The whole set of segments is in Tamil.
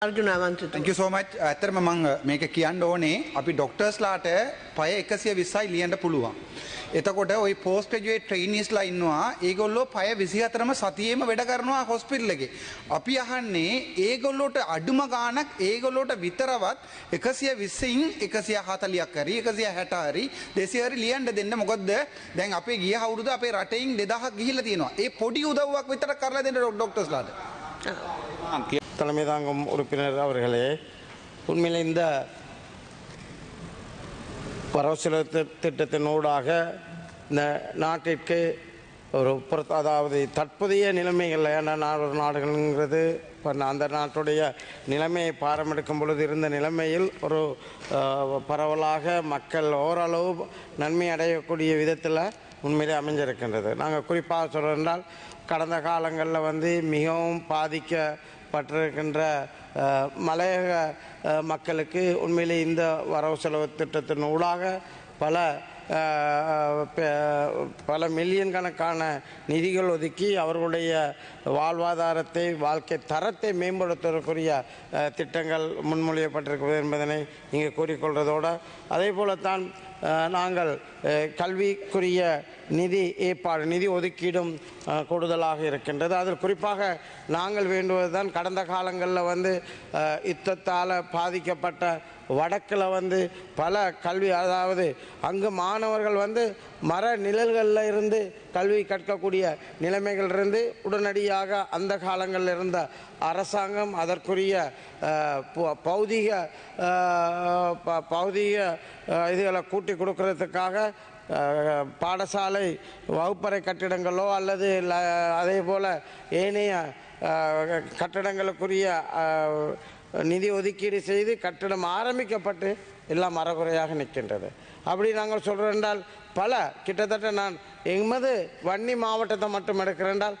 Thank you so much. ඇත්තටම මම මේක කියන්න ඕනේ අපි ඩොක්ටර්ස්ලාට පය 120යි ලියන්න පුළුවන්. එතකොට ওই පෝස්ට් ග්‍රැජුවේට් ට්‍රේනීස්ලා ඉන්නවා. ඒගොල්ලෝ පය 24ම සතියේම වැඩ කරනවා හොස්පිටල් එකේ. අපි අහන්නේ ඒගොල්ලෝට අඩුම ගාණක් ඒගොල්ලෝට විතරවත් 120න් 140ක් හරි 160 හරි 200 හරි ලියන්න දෙන්න. මොකද දැන් අපේ ගිය අවුරුද්ද අපේ රටෙන් 2000ක් ගිහිල්ලා තියෙනවා. ඒ පොඩි උදව්වක් විතර කරලා දෙන්න ඩොක්ටර්ස්ලාට. தலைமை தாங்கும் உறுப்பினர் அவர்களே, உண்மையில் இந்த வரவு செலவு திட்டத்தினூடாக இந்த நாட்டிற்கு ஒரு அதாவது தற்போதைய நிலைமைகள் நாடுகள்ங்கிறது அந்த நாட்டுடைய நிலைமையை பாரமெடுக்கும் பொழுது இருந்த நிலைமையில் ஒரு பரவலாக மக்கள் ஓரளவு நன்மை அடையக்கூடிய விதத்தில் உண்மையிலே அமைஞ்சிருக்கின்றது. நாங்கள் குறிப்பாக சொல்கிறோம், கடந்த காலங்களில் மிகவும் பாதிக்கப்பட்டிருக்கின்ற மலையக மக்களுக்கு உண்மையிலே இந்த வரவு செலவு திட்டத்தின் ஊடாக பல மில்லியன் கணக்கான நிதிகள் ஒதுக்கி அவர்களுடைய வாழ்வாதாரத்தை வாழ்க்கை தரத்தை மேம்படுத்துவதற்குரிய திட்டங்கள் முன்மொழியப்பட்டிருக்கிறது என்பதனை இங்கே கூறிக்கொள்வதோடு அதே போலத்தான் நாங்கள் கல்விக்குரிய நிதி ஒதுக்கீடும் கூடுதலாக இருக்கின்றது. அதில் குறிப்பாக நாங்கள் வேண்டுவதுதான், கடந்த காலங்களில் யுத்தத்தால் பாதிக்கப்பட்ட வடக்கில் பல கல்வி, அதாவது அங்கு மாணவர்கள் மர நிழல்களில் இருந்து கல்வி கற்கக்கூடிய நிலைமைகள் இருந்து உடனடியாக அந்த காலங்களில் இருந்த அரசாங்கம் அதற்குரிய பௌதிக இதுகளை கூட்டி கொடுக்கறதுக்காக பாடசாலை வகுப்பறை கட்டிடங்களோ அல்லது அதே போல் ஏனைய கட்டடங்களுக்குரிய நிதி ஒதுக்கீடு செய்து கட்டிடம் ஆரம்பிக்கப்பட்டு எல்லாம் அறகுறையாக நிற்கின்றது. அப்படி நாங்கள் சொல்கிறோம் என்றால் கிட்டத்தட்ட நான் எமது வன்னி மாவட்டத்தை மட்டும் எடுக்கிறேன்றால்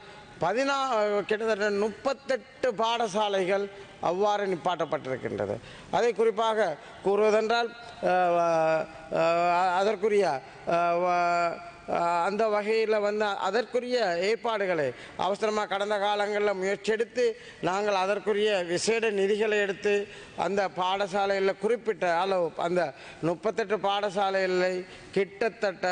கிட்டத்தட்ட 38 பாடசாலைகள் அவ்வாறு நிப்பாட்டப்பட்டிருக்கின்றது. அதை குறிப்பாக கூறுவதென்றால் அதற்குரிய அந்த வகையில் அதற்குரிய ஏற்பாடுகளை அவசரமாக கடந்த காலங்களில் முயற்சி எடுத்து நாங்கள் அதற்குரிய விசேட நிதிகளை எடுத்து அந்த பாடசாலையில் குறிப்பிட்ட அளவு அந்த 38 பாடசாலைகளை கிட்டத்தட்ட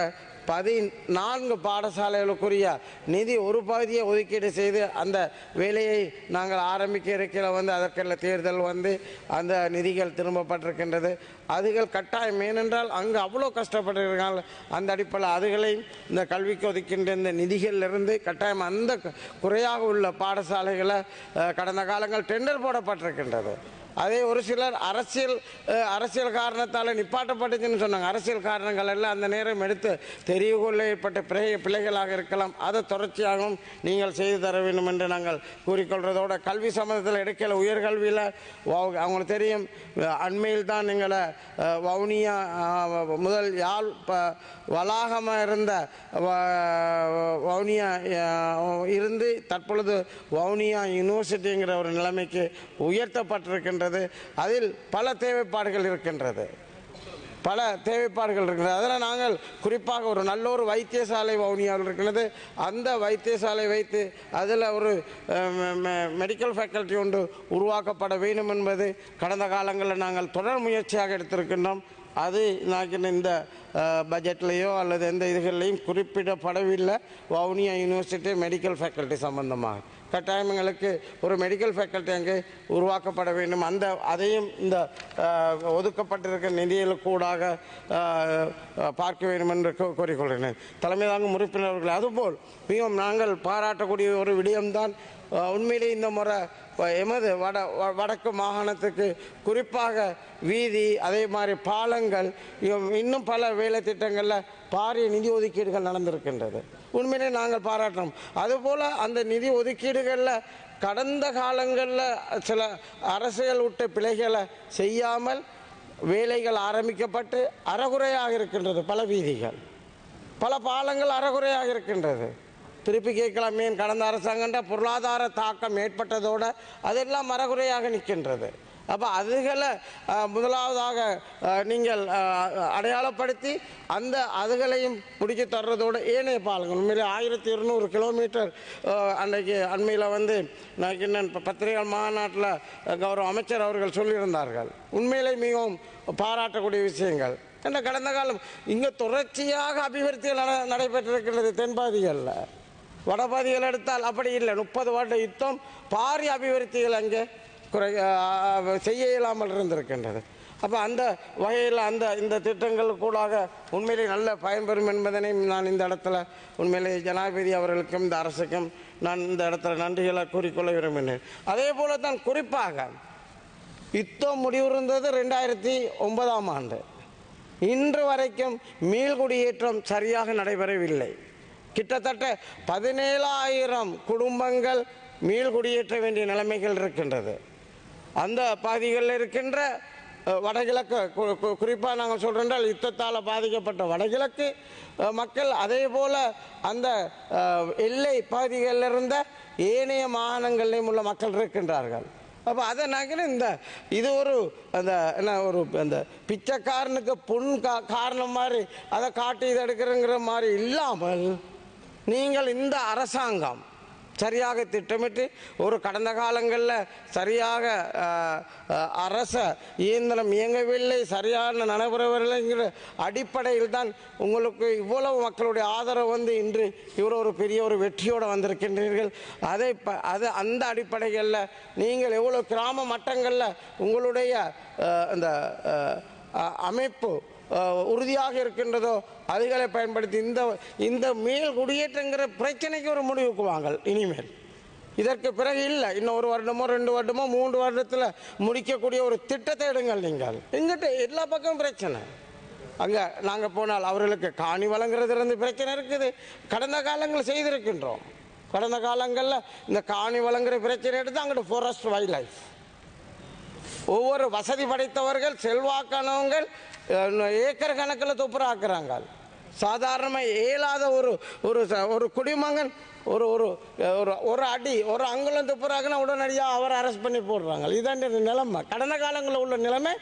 14 பாடசாலைகளுக்குரிய நிதி ஒரு பகுதியை ஒதுக்கீடு செய்து அந்த வேலையை நாங்கள் ஆரம்பிக்க இருக்கையில் அதற்கெல்லாம் தேர்தல் அந்த நிதிகள் திரும்பப்பட்டிருக்கின்றது. அதுகள் கட்டாயம், ஏனென்றால் அங்கு அவ்வளோ கஷ்டப்பட்டிருக்காங்க. அந்த அடிப்படையில் அதுகளையும் இந்த கல்விக்கு ஒதுக்கின்ற இந்த நிதிகளிலிருந்து கட்டாயம் அந்த குறையாக உள்ள பாடசாலைகளை கடந்த காலங்கள் டெண்டர் போடப்பட்டிருக்கின்றது. அதே ஒரு சிலர் அரசியல் காரணத்தால் நிப்பாட்டப்பட்டுச்சுன்னு சொன்னாங்க. அரசியல் காரணங்கள் எல்லாம் அந்த நேரம் எடுத்து தெரிவு கொள்ள ஏற்பட்ட பிழைகளாக இருக்கலாம். அதை தொடர்ச்சியாகவும் நீங்கள் செய்து தர வேண்டும் என்று நாங்கள் கூறிக்கொள்வதோட, கல்வி சம்பந்தத்தில் எடுக்கல உயர்கல்வியில் அவங்களுக்கு தெரியும், அண்மையில் தான் எங்களை வவுனியா முதல் யாழ் வளாகமாக இருந்த வவுனியா இருந்து தற்பொழுது வவுனியா யூனிவர்சிட்டிங்கிற ஒரு நிலைமைக்கு உயர்த்தப்பட்டிருக்கின்றது. அதில் பல தேவைப்பாடுகள் இருக்கின்றது. அதில் நாங்கள் குறிப்பாக ஒரு நல்ல ஒரு வைத்தியசாலை வவுனியாவில் இருக்கிறது. அந்த வைத்தியசாலை வைத்து அதில் ஒரு மெடிக்கல் ஃபேக்கல்ட்டி ஒன்று உருவாக்கப்பட வேண்டும் என்பது கடந்த காலங்களில் நாங்கள் தொடர் முயற்சியாக எடுத்திருக்கின்றோம். அது நான் இந்த பட்ஜெட்லேயோ அல்லது எந்த இதுகள்லையும் குறிப்பிடப்படவில்லை. வவுனியா யூனிவர்சிட்டி மெடிக்கல் ஃபேக்கல்ட்டி சம்பந்தமாக கட்டாயம் எங்களுக்கு ஒரு மெடிக்கல் ஃபேக்கல்ட்டி அங்கே உருவாக்கப்பட வேண்டும். அதையும் இந்த ஒதுக்கப்பட்டிருக்கிற நிதியில் கூடாக பார்க்க வேண்டும் என்று கோரிக்கொள்கிறேன். தலைமை தாங்கும் உறுப்பினர்கள், அதுபோல் மிகவும் நாங்கள் பாராட்டக்கூடிய ஒரு விடயம்தான் உண்மையிலே இந்த முறை எமது வடக்கு மாகாணத்துக்கு குறிப்பாக வீதி, அதே மாதிரி பாலங்கள், இன்னும் பல வேலை திட்டங்களில் பாரிய நிதி ஒதுக்கீடுகள் நடந்திருக்கின்றது. உண்மையிலே நாங்கள் பாராட்டுறோம். அதுபோல் அந்த நிதி ஒதுக்கீடுகளில் கடந்த காலங்களில் சில அரசியல் விட்ட பிழைகளை செய்யாமல் வேலைகள் ஆரம்பிக்கப்பட்டு அறகுறையாக இருக்கின்றது. பல வீதிகள், பல பாலங்கள் அறகுறையாக இருக்கின்றது. திருப்பி கேட்கலாமே, கடந்த அரசாங்கன்ற பொருளாதார தாக்கம் ஏற்பட்டதோடு அதெல்லாம் அறகுறையாக நிற்கின்றது. அப்போ அதுகளை முதலாவதாக நீங்கள் அடையாளப்படுத்தி அதுகளையும் முடிக்க தர்றதோடு ஏனைய பாலங்கள் உண்மையிலே 1200 கிலோமீட்டர் அன்றைக்கு அண்மையில் வந்து நான் இன்னும் பத்திரிகை மாநாட்டில் கௌரவ அமைச்சர் அவர்கள் சொல்லியிருந்தார்கள். உண்மையிலே மிகவும் பாராட்டக்கூடிய விஷயங்கள். ஏன்னா கடந்த காலம் இங்கே தொடர்ச்சியாக அபிவிருத்திகள் நடைபெற்றிருக்கிறது. தென்பாதிகளில் வடபாதிகள் எடுத்தால் அப்படி இல்லை. 30 வருட யுத்தம் பாரிய அபிவிருத்திகள் அங்கே செய்ய இயலாமல் இருந்திருக்கின்றது. அப்போ அந்த வகையில் இந்த திட்டங்கள் கூடாக உண்மையிலே நல்ல பயன்பெறும் என்பதனை நான் இந்த இடத்துல உண்மையிலே ஜனாதிபதி அவர்களுக்கும் இந்த அரசுக்கும் நான் இந்த இடத்துல நன்றிகளை கூறிக்கொள்ள விரும்பினேன். அதே போல தான் குறிப்பாக யுத்தம் முடிவுறுந்தது 2009ஆம் ஆண்டு. இன்று வரைக்கும் மீள்குடியேற்றம் சரியாக நடைபெறவில்லை. கிட்டத்தட்ட 17,000 குடும்பங்கள் மீள்குடியேற்ற வேண்டிய நிலைமைகள் இருக்கின்றது. அந்த பகுதிகளில் இருக்கின்ற வடகிழக்கு குறிப்பாக நாங்கள் சொல்கிறோம் யுத்தத்தால் பாதிக்கப்பட்ட வடகிழக்கு மக்கள், அதே போல் அந்த எல்லை பகுதிகளில் இருந்த ஏனைய மாகாணங்களிலும் உள்ள மக்கள் இருக்கின்றார்கள். அப்போ அதை நாங்கள் இது ஒரு அந்த பிச்சைக்காரனுக்கு புண் காரணம் மாதிரி அதை காட்டி இதை எடுக்கிறங்கிற மாதிரி இல்லாமல் நீங்கள் இந்த அரசாங்கம் சரியாக திட்டமிட்டு ஒரு கடந்த காலங்களில் சரியாக அரச இயந்திரம் இயங்கவில்லை, சரியான நடைபெறவில்லைங்கிற அடிப்படையில் தான் உங்களுக்கு இவ்வளவு மக்களுடைய ஆதரவு வந்து இன்று ஒரு பெரிய ஒரு வெற்றியோடு வந்திருக்கின்றீர்கள். அந்த அடிப்படைகளில் நீங்கள் எவ்வளோ கிராம மட்டங்களில் உங்களுடைய அந்த அமைப்பு உறுதியாக இருக்கின்றதோ அதுகளை பயன்படுத்தி இந்த மேல் குடியேற்றங்கிற பிரச்சனைக்கு ஒரு முடிவுக்கு வாங்கள். இனிமேல் இதற்கு பிறகு இல்லை, இன்னும் 1 வருடமோ 2 வருடமோ 3 வருடத்தில் முடிக்கக்கூடிய ஒரு திட்டத்தை எடுங்கள். நீங்கள் எங்கிட்ட எல்லா பக்கமும் பிரச்சனை. அங்கே நாங்கள் போனால் அவர்களுக்கு காணி வழங்குறதுலேருந்து பிரச்சனை இருக்குது. கடந்த காலங்களில் செய்திருக்கின்றோம். கடந்த காலங்களில் இந்த காணி வழங்குற பிரச்சனை எடுத்து அங்கிட்ட ஃபாரஸ்ட் வைல்ட் லைஃப் ஒவ்வொரு வசதி படைத்தவர்கள் செல்வாக்கானவங்கள் ஏக்கர் கணக்கில் துப்புராக்குறாங்க. சாதாரணமாக இயலாத ஒரு குடிமகன் ஒரு அடி ஒரு அங்குலம் துப்புராக்குனா உடனடியாக அவரை அரெஸ்ட் பண்ணி போடுறாங்க. இதான் நிலைமை. கடந்த காலங்களில் உள்ள நிலைமை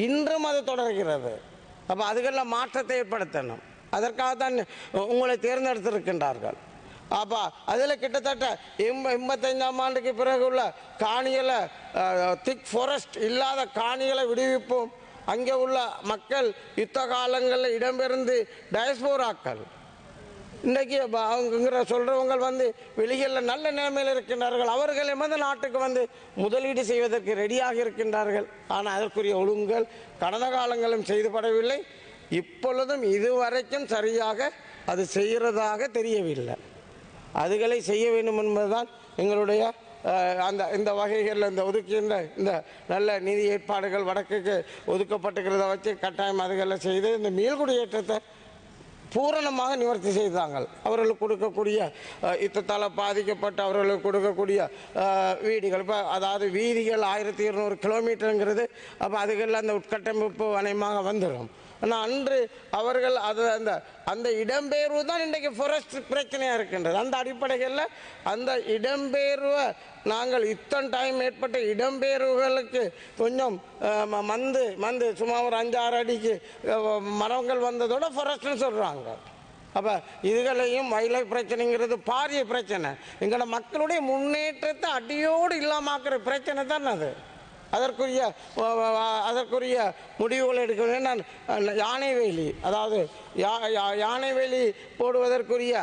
இன்றும் அது தொடர்கிறது. அப்போ அதுக்கெல்லாம் மாற்றத்தை ஏற்படுத்தணும். அதற்காகத்தான் உங்களை தேர்ந்தெடுத்திருக்கின்றார்கள். அப்போ அதில் கிட்டத்தட்ட 85ஆம் ஆண்டுக்கு பிறகு உள்ள காணிகளை திக் ஃபாரஸ்ட் இல்லாத காணிகளை விடுவிப்போம். அங்கே உள்ள மக்கள் யுத்த காலங்களில் இடம்பெயர்ந்து டயஸ்போராக்கள் இன்றைக்கி அவங்கிற சொல்கிறவங்க வந்து வெளிகளில் நல்ல நிலைமையில் இருக்கின்றார்கள். அவர்கள் எமது நாட்டுக்கு வந்து முதலீடு செய்வதற்கு ரெடியாக இருக்கின்றார்கள். ஆனால் அதற்குரிய ஒழுங்குகள் கடந்த காலங்களும் செய்துபடவில்லை. இப்பொழுதும் இதுவரைக்கும் சரியாக அது செய்கிறதாக தெரியவில்லை. அதுகளை செய்ய வேண்டும் என்பதுதான் எங்களுடைய இந்த வகைகளில் ஒதுக்கின்ற இந்த நல்ல நிதி ஏற்பாடுகள் வடக்குக்கு ஒதுக்கப்பட்டுக்கிறத வச்சு கட்டாயம் அதுகளை செய்து இந்த மீள்குடியேற்றத்தை பூரணமாக நிவர்த்தி செய்தாங்க. அவர்களுக்கு கொடுக்கக்கூடிய யுத்தத்தால் பாதிக்கப்பட்ட அவர்களுக்கு கொடுக்கக்கூடிய வீடுகள் இப்போ அதாவது வீதிகள் 1200 கிலோமீட்டருங்கிறது. அப்போ அதுகளில் அந்த உட்கட்டமைப்பு அநேகமாக வந்துடும். ஆனால் அன்று அவர்கள் அந்த இடம்பெயர்வு தான் இன்றைக்கு ஃபாரஸ்ட் பிரச்சனையாக இருக்கின்றது. அந்த அடிப்படைகளில் அந்த இடம்பெயர்வை நாங்கள் இத்தனை டைம் ஏற்பட்ட இடம்பெயர்வுகளுக்கு கொஞ்சம் மந்து சும்மா ஒரு 5-6 அடிக்கு மரங்கள் வந்ததோட ஃபாரஸ்ட்னு சொல்கிறாங்க. அப்போ இதுகளையும் வயலை பிரச்சனைங்கிறது பாரிய பிரச்சனை. எங்களோட மக்களுடைய முன்னேற்றத்தை அடியோடு இல்லாமாக்குற பிரச்சனை தான் அது. அதற்குரிய முடிவுகள் எடுக்க வேண்டும். நான் யானை வேலி அதாவது யானை வேலி போடுவதற்குரிய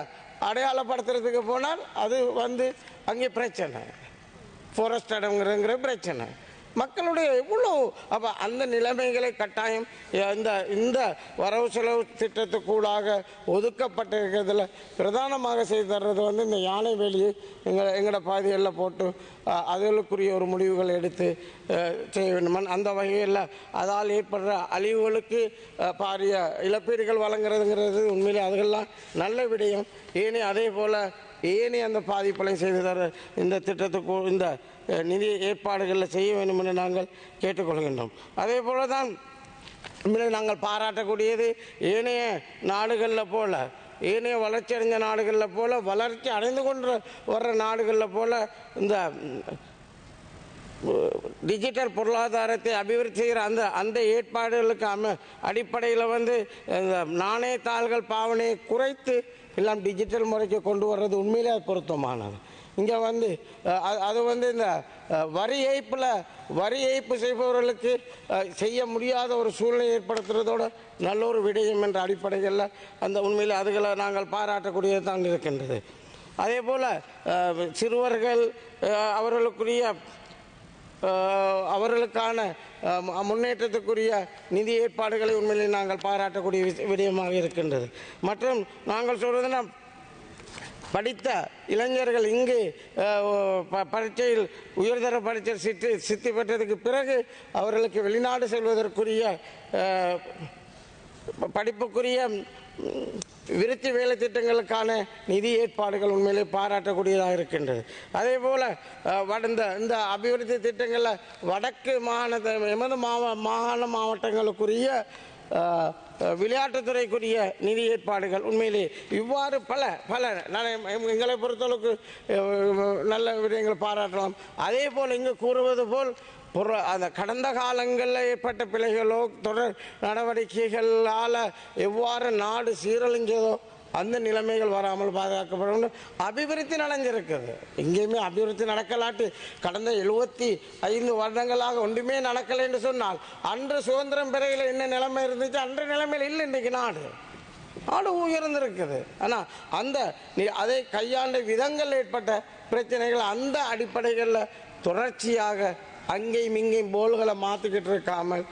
அடையாளப்படுத்துறதுக்கு போனால் அது வந்து அங்கே பிரச்சனை, ஃபாரஸ்ட் இடம்ங்கிற பிரச்சனை மக்களுடைய எவ்வளோ. அப்போ அந்த நிலைமைகளை கட்டாயம் இந்த வரவு செலவு திட்டத்துக்கூடாக ஒதுக்கப்பட்டிருக்கிறதுல பிரதானமாக செய்து தர்றது வந்து இந்த யானை வேலியை எங்களோட பாதைகளில் போட்டு அதுகளுக்குரிய ஒரு முடிவுகளை எடுத்து செய்ய வேண்டும். அந்த வகையில் அதால் ஏற்படுற அழிவுகளுக்கு பாரிய இழப்பீடுகள் வழங்குறதுங்கிறது உண்மையிலே அதுகள்லாம் நல்ல விடயம். அதே போல் அந்த பாதிப்பலை செய்து தர இந்த திட்டத்துக்கு இந்த நிதி ஏற்பாடுகளில் செய்ய வேண்டும் என்று நாங்கள் கேட்டுக்கொள்கின்றோம். அதே போல தான் நாங்கள் பாராட்டக்கூடியது ஏனைய நாடுகளில் போல ஏனைய வளர்ச்சி அடைந்த நாடுகளில் போல வளர்ச்சி அடைந்து கொண்டு வர்ற நாடுகளில் போல இந்த டிஜிட்டல் பொருளாதாரத்தை அபிவிருத்தி செய்கிற அந்த ஏற்பாடுகளுக்கு அடிப்படையில் வந்து நாணயத்தாள்கள் பாவனையை குறைத்து எல்லாம் டிஜிட்டல் முறைக்கு கொண்டு வர்றது உண்மையிலே பொருத்தமானது. இங்கே வந்து அது வந்து இந்த வரி ஏய்ப்பு செய்பவர்களுக்கு செய்ய முடியாத ஒரு சூழ்நிலை ஏற்படுத்துறதோட நல்ல ஒரு விடயம் என்ற அடிப்படைகளில் அந்த உண்மையில் அதுகளை நாங்கள் பாராட்டக்கூடியது தான் இருக்கின்றது. அதே போல் சிறுவர்கள் அவர்களுக்கான முன்னேற்றத்துக்குரிய நிதி ஏற்பாடுகளை உண்மையில் நாங்கள் பாராட்டக்கூடிய விடயமாக இருக்கின்றது. மற்றும் நாங்கள் சொல்வதுன்னா படித்த இளைஞர்கள் இங்கு பரீட்சையில் உயர்தர பரீட்சை சித்தி பெற்றதுக்கு பிறகு அவர்களுக்கு வெளிநாடு செல்வதற்குரிய படிப்புக்குரிய விருத்தி வேலை திட்டங்களுக்கான நிதி ஏற்பாடுகள் உண்மையிலே பாராட்டக்கூடியதாக இருக்கின்றது. அதே போல் இந்த அபிவிருத்தி திட்டங்களில் வடக்கு எமது மாகாண மாவட்டங்களுக்குரிய விளையாட்டுத்துறைக்குரிய நிதி ஏற்பாடுகள் உண்மையிலே இவ்வாறு பல எங்களை பொறுத்தளவுக்கு நல்ல விடயங்கள் பாராட்டலாம். அதே போல் இங்கு கூறுவது போல் அந்த கடந்த காலங்களில் ஏற்பட்ட பிழைகளோ தொடர் நடவடிக்கைகளால் எவ்வாறு நாடு சீரழிஞ்சதோ அந்த நிலைமைகள் வராமல் பாதுகாக்கப்படும். அபிவிருத்தி நடந்திருக்குது, எங்கேயுமே அபிவிருத்தி நடக்கலாட்டு கடந்த 75 வருடங்களாக ஒன்றுமே நடக்கலை என்று சொன்னால் அன்று சுதந்திரம் பெறையில் என்ன நிலைமை இருந்துச்சு அன்று நிலைமையில் இல்லை. இன்றைக்கு நாடு உயர்ந்திருக்குது. ஆனால் அதை கையாண்ட விதங்கள் ஏற்பட்ட பிரச்சனைகள் அந்த அடிப்படைகளில் தொடர்ச்சியாக அங்கேயும் இங்கேயும் போல்களை மாற்றிக்கிட்டு இருக்காமல்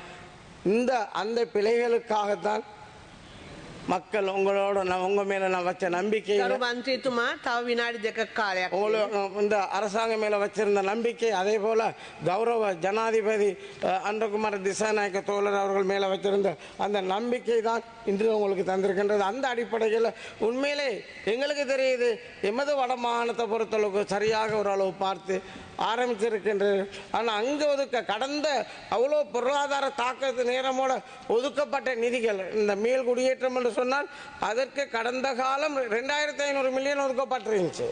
அந்த பிழைகளுக்காகத்தான் மக்கள் உங்க மேல நான் வச்ச நம்பிக்கை இந்த அரசாங்கம் மேல வச்சிருந்த நம்பிக்கை, அதே போல கௌரவ ஜனாதிபதி அன்றகுமார திசாநாயக்க தோழர் அவர்கள் மேல வச்சிருந்த அந்த நம்பிக்கை தான் இன்று உங்களுக்கு தந்திருக்கின்றது. அந்த அடிப்படையில் உண்மையிலே எங்களுக்கு தெரியுது எமது வடமாகாணத்தை பொறுத்தளவுக்கு சரியாக ஒரு அளவு பார்த்து ஆரம்பிச்சிருக்கின்றது. ஆனால் அங்கே கடந்த அவ்வளோ பொருளாதார தாக்கத்து நேரமோட ஒதுக்கப்பட்ட நிதிகள் இந்த மேல் குடியேற்றம் என்று சொன்னால் அதற்கு கடந்த காலம் 2500 மில்லியன் ஒதுக்கப்பட்டிருந்துச்சு.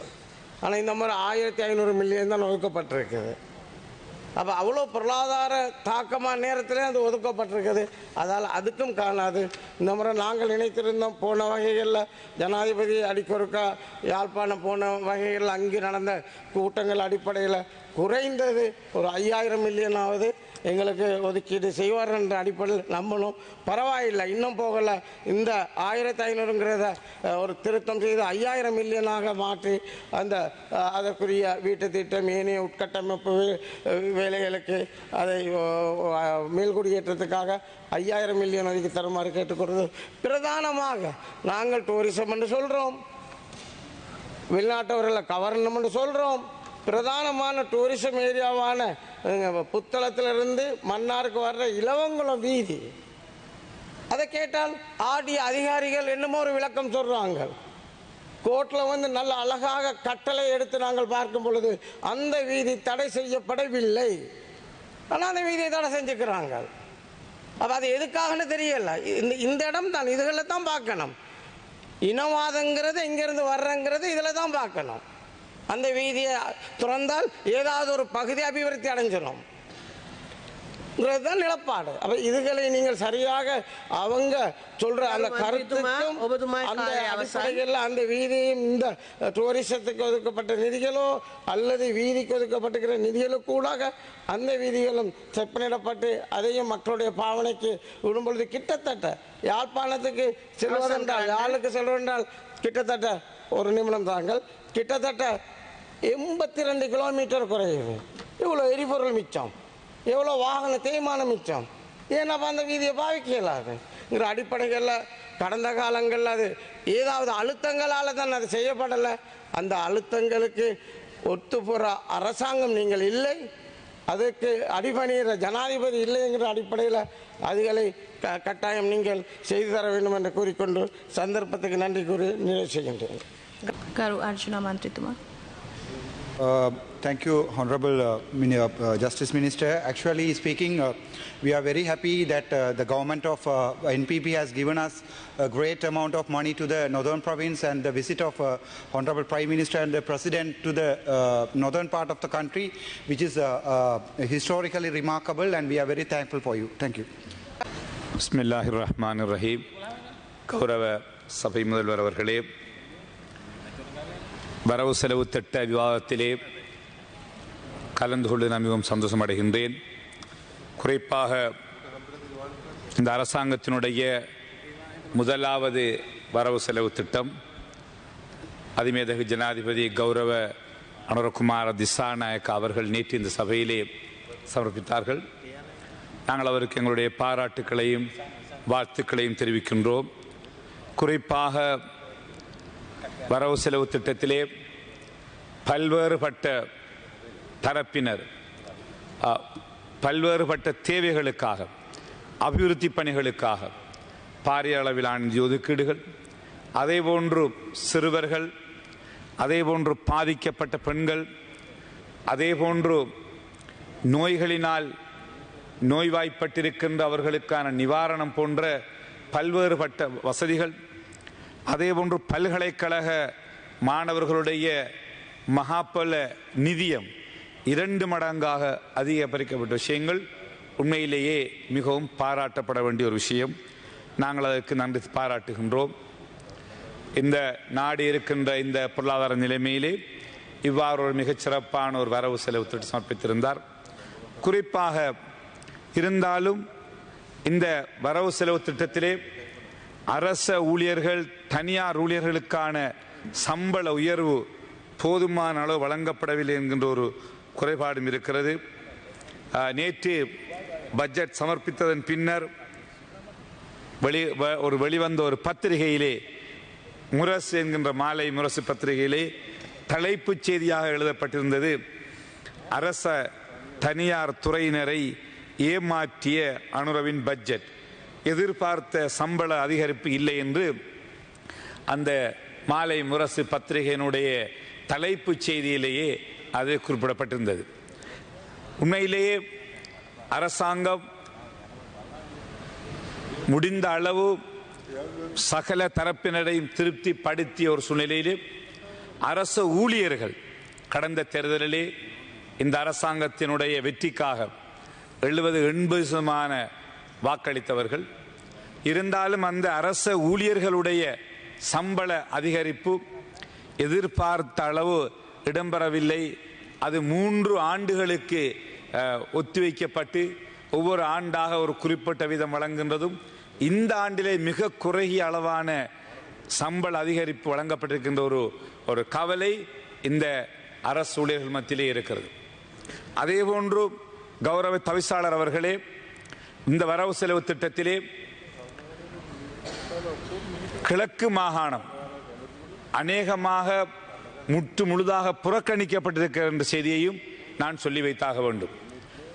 ஆனால் இந்த முறை 1500 மில்லியன் தான் ஒதுக்கப்பட்டிருக்குது. அப்போ அவ்வளோ பொருளாதார தாக்கமான நேரத்திலே அது ஒதுக்கப்பட்டிருக்குது. அதால் அதுக்கும் காணாது. இந்த முறை நாங்கள் நினைத்திருந்தோம் போன வகைகளில் ஜனாதிபதி அடிக்கொருக்கா யாழ்ப்பாணம் போன வகைகளில் அங்கே நடந்த கூட்டங்கள் அடிப்படையில் குறைந்தது ஒரு 5000 மில்லியனாவது எங்களுக்கு ஒதுக்கீடு செய்வார் என்ற அடிப்படையில் நம்பணும். பரவாயில்லை, இன்னும் போகலை. இந்த 1500ங்கிறத ஒரு திருத்தம் செய்து 5000 மில்லியனாக மாற்றி அதற்குரிய வீட்டு திட்டம் ஏனைய உட்கட்டமைப்பு வேலைகளுக்கு அதை மேல்குடியேற்றத்துக்காக 5000 மில்லியன் ஒதுக்கி தருமாறு கேட்டுக்கொள்வது. பிரதானமாக நாங்கள் டூரிசம் என்று சொல்கிறோம், வெளிநாட்டவர்களை கவர்னம் என்று சொல்கிறோம். பிரதானமான டூரிசம் ஏரியாவான புத்தளத்திலிருந்து மன்னாருக்கு வர்ற இலவங்குளம் வீதி, அதை கேட்டால் ஆடிய அதிகாரிகள் என்னமோ ஒரு விளக்கம் சொல்றாங்க. கோர்ட்டில் நல்ல அழகாக கட்டளை எடுத்து நாங்கள் பார்க்கும் பொழுது அந்த வீதி தடை செய்யப்படவில்லை, ஆனால் அந்த வீதியை தடை செஞ்சுக்கிறாங்க. அப்போ அது எதுக்காகன்னு தெரியல. இந்த இடம் தான், இதுகளை தான் பார்க்கணும். இனவாதங்கிறது எங்கேருந்து வர்றங்கிறது இதில் தான் பார்க்கணும். அந்த வீதியை திறந்தால் ஏதாவது ஒரு பகுதி அபிவிருத்தி அடைஞ்சிடும் தான் நிலப்பாடு. அப்ப இதுகளை நீங்கள் சரியாக அவங்க சொல்ற அந்த கருத்துக்கும் அந்த அடிப்படையில் அந்த வீதியும் இந்த டூரிசத்துக்கு ஒதுக்கப்பட்ட நிதிகளோ அல்லது வீதிக்கு ஒதுக்கப்பட்டிருக்கிற நிதிகளோ கூட அந்த வீதிகளும் செப்பனிடப்பட்டு அதையும் மக்களுடைய பாவனைக்கு விடும்பொழுது கிட்டத்தட்ட யாழ்ப்பாணத்துக்கு செல்வதென்றால் யாழுக்கு செல்வதென்றால் கிட்டத்தட்ட ஒரு நிமிடம் தாங்கள் கிட்டத்தட்ட 82 கிலோமீட்டர் குறையுது. இவ்வளோ எரிபொருள் மிச்சம், எவ்வளோ வாகன தேய்மானம் மிச்சம். ஏன்னா அந்த வீதியை பாவிக்க இயலாதுங்கிற அடிப்படைகளில் கடந்த காலங்களில் அது ஏதாவது அழுத்தங்களால் தான் அது செய்யப்படலை. அந்த அழுத்தங்களுக்கு ஒத்துப்போகிற அரசாங்கம் நீங்கள் இல்லை, அதுக்கு அடிபணிகிற ஜனாதிபதி இல்லைங்கிற அடிப்படையில் அதுகளை கட்டாயம் நீங்கள் செய்து தர வேண்டும் என்று கூறிக்கொண்டு சந்தர்ப்பத்துக்கு நன்றி கூறி நிறைவு செய்கின்றேன். ගරු Arjuna මන්ත්‍රීතුමා Thank you, Honorable Justice Minister. Actually speaking, we are very happy that the government of NPP has given us a great amount of money to the northern province, and the visit of Honorable Prime Minister and the President to the northern part of the country, which is historically remarkable, and we are very thankful for you. Thank you. Bismillahirrahmanirrahim. கௌரவ சபை முதல்வர் அவர்களே, வரவு செலவு திட்ட விவாதத்திலே கலந்து கொண்டு நான் மிகவும் சந்தோஷம் அடைகின்றேன். குறிப்பாக இந்த அரசாங்கத்தினுடைய முதலாவது வரவு செலவு திட்டம் அதிமேதகு ஜனாதிபதி கௌரவ அனுரகுமார திசாநாயக்க அவர்கள் நேற்று இந்த சபையிலே சமர்ப்பித்தார்கள். நாங்கள் அவருக்கு எங்களுடைய பாராட்டுக்களையும் வாழ்த்துக்களையும் தெரிவிக்கின்றோம். குறிப்பாக வரவு செலவு திட்டத்திலே பல்வேறுபட்ட தரப்பினர் பல்வேறுபட்ட தேவைகளுக்காக, அபிவிருத்தி பணிகளுக்காக பாரிய அளவிலான நிதி ஒதுக்கீடுகள், அதேபோன்று சிறுவர்கள், அதேபோன்று பாதிக்கப்பட்ட பெண்கள், அதேபோன்று நோய்களினால் நோய்வாய்ப்பட்டிருக்கின்ற அவர்களுக்கான நிவாரணம் போன்ற பல்வேறுபட்ட வசதிகள், அதேபோன்று பல்கலைக்கழக மாணவர்களுடைய மகாபல நிதியம் 2 மடங்காக அதிகரிக்கப்பட்ட விஷயங்கள் உண்மையிலேயே மிகவும் பாராட்டப்பட வேண்டிய ஒரு விஷயம். நாங்கள் அதற்கு நன்றி பாராட்டுகின்றோம். இந்த நாடு இருக்கின்ற இந்த பொருளாதார நிலைமையிலே இவ்வாறு ஒரு மிகச்சிறப்பான ஒரு வரவு செலவு திட்டம் சமர்ப்பித்திருந்தார். குறிப்பாக இருந்தாலும் இந்த வரவு செலவு திட்டத்திலே அரச ஊழியர்கள், தனியார் ஊழியர்களுக்கான சம்பள உயர்வு போதுமான அளவு வழங்கப்படவில்லை என்கின்ற ஒரு குறைபாடும் இருக்கிறது. நேற்று பட்ஜெட் சமர்ப்பித்ததன் பின்னர் வெளிவந்த ஒரு பத்திரிகையிலே, முரசு என்கின்ற மாலை முரசு பத்திரிகையிலே தலைப்புச் செய்தியாக எழுதப்பட்டிருந்தது, அரச தனியார் துறையினரை ஏமாற்றிய அனுரவின் பட்ஜெட், எதிர்பார்த்த சம்பள அதிகரிப்பு இல்லை என்று அந்த மாலை முரசு பத்திரிகையினுடைய தலைப்பு செய்தியிலேயே அது குறிப்பிடப்பட்டிருந்தது. உண்மையிலேயே அரசாங்கம் முடிந்த அளவு சகல தரப்பினரையும் திருப்திப்படுத்திய ஒரு சூழ்நிலையிலே அரசு ஊழியர்கள் கடந்த தேர்தலிலே இந்த அரசாங்கத்தினுடைய வெற்றிக்காக 70-80% வாக்களித்தவர்கள். இருந்தாலும் அந்த அரச ஊழியர்களுடைய சம்பள அதிகரிப்பு எதிர்பார்த்த அளவு இடம்பெறவில்லை. அது 3 ஆண்டுகளுக்கு ஒத்திவைக்கப்பட்டு ஒவ்வொரு ஆண்டாக ஒரு குறிப்பிட்ட வீதம் வழங்குகின்றதும், இந்த ஆண்டிலே மிக குறுகிய அளவான சம்பள அதிகரிப்பு வழங்கப்பட்டிருக்கின்ற ஒரு கவலை இந்த அரசு ஊழியர்கள் மத்தியிலே இருக்கிறது. அதேபோன்று கௌரவ தவிசாளர் அவர்களே, இந்த வரவு செலவு திட்டத்திலே கிழக்கு மாகாணம் அநேகமாக முழுதாக புறக்கணிக்கப்பட்டிருக்கிற என்ற செய்தியையும் நான் சொல்லி வைத்தாக வேண்டும்.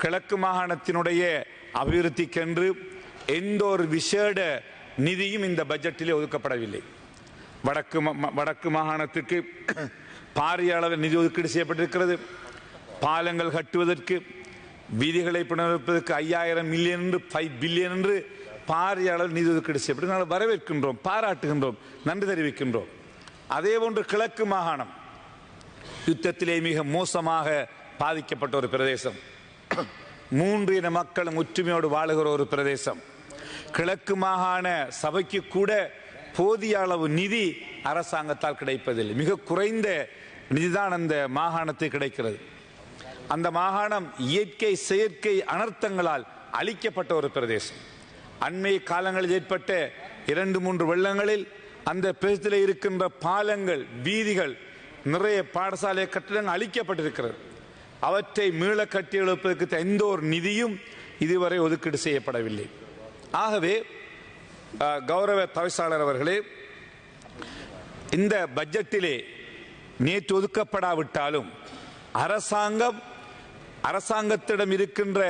கிழக்கு மாகாணத்தினுடைய அபிவிருத்திக்கென்று எந்த ஒரு விசேட நிதியும் இந்த பட்ஜெட்டிலே ஒதுக்கப்படவில்லை. வடக்கு மாகாணத்துக்கு பாரிய அளவில் நிதி ஒதுக்கீடு செய்யப்பட்டிருக்கிறது. பாலங்கள் கட்டுவதற்கு, வீதிகளை புனரமைப்பதற்கு 5000 மில்லியன் என்று 5 பில்லியன் என்று பாரிய அளவில் நிதி ஒதுக்கீடு செய்யப்பட்டு நாங்கள் வரவேற்கின்றோம், பாராட்டுகின்றோம், நன்றி தெரிவிக்கின்றோம். அதேபோன்று கிழக்கு மாகாணம் யுத்தத்திலே மிக மோசமாக பாதிக்கப்பட்ட ஒரு பிரதேசம், 3 இன மக்களும் ஒற்றுமையோடு வாழுகிற ஒரு பிரதேசம். கிழக்கு மாகாண சபைக்கு கூட போதிய அளவு நிதி அரசாங்கத்தால் கிடைப்பதில்லை. மிக குறைந்த நிதிதான் அந்த மாகாணத்துக்கு கிடைக்கிறது. அந்த மாகாணம் இயற்கை செயற்கை அனர்த்தங்களால் அழிக்கப்பட்ட ஒரு பிரதேசம். அண்மை காலங்களில் ஏற்பட்ட 2-3 வெள்ளங்களில் அந்த பிரதேசத்தில் இருக்கின்ற பாலங்கள், வீதிகள், நிறைய பாடசாலை கட்டிடங்கள் அழிக்கப்பட்டிருக்கிறது. அவற்றை மீள கட்டி எழுப்பதற்கு எந்த ஒரு நிதியும் இதுவரை ஒதுக்கீடு செய்யப்படவில்லை. ஆகவே கௌரவ தவிசாளர் அவர்களே, இந்த பட்ஜெட்டிலே நேற்று ஒதுக்கப்படாவிட்டாலும் அரசாங்கத்திடம் இருக்கின்ற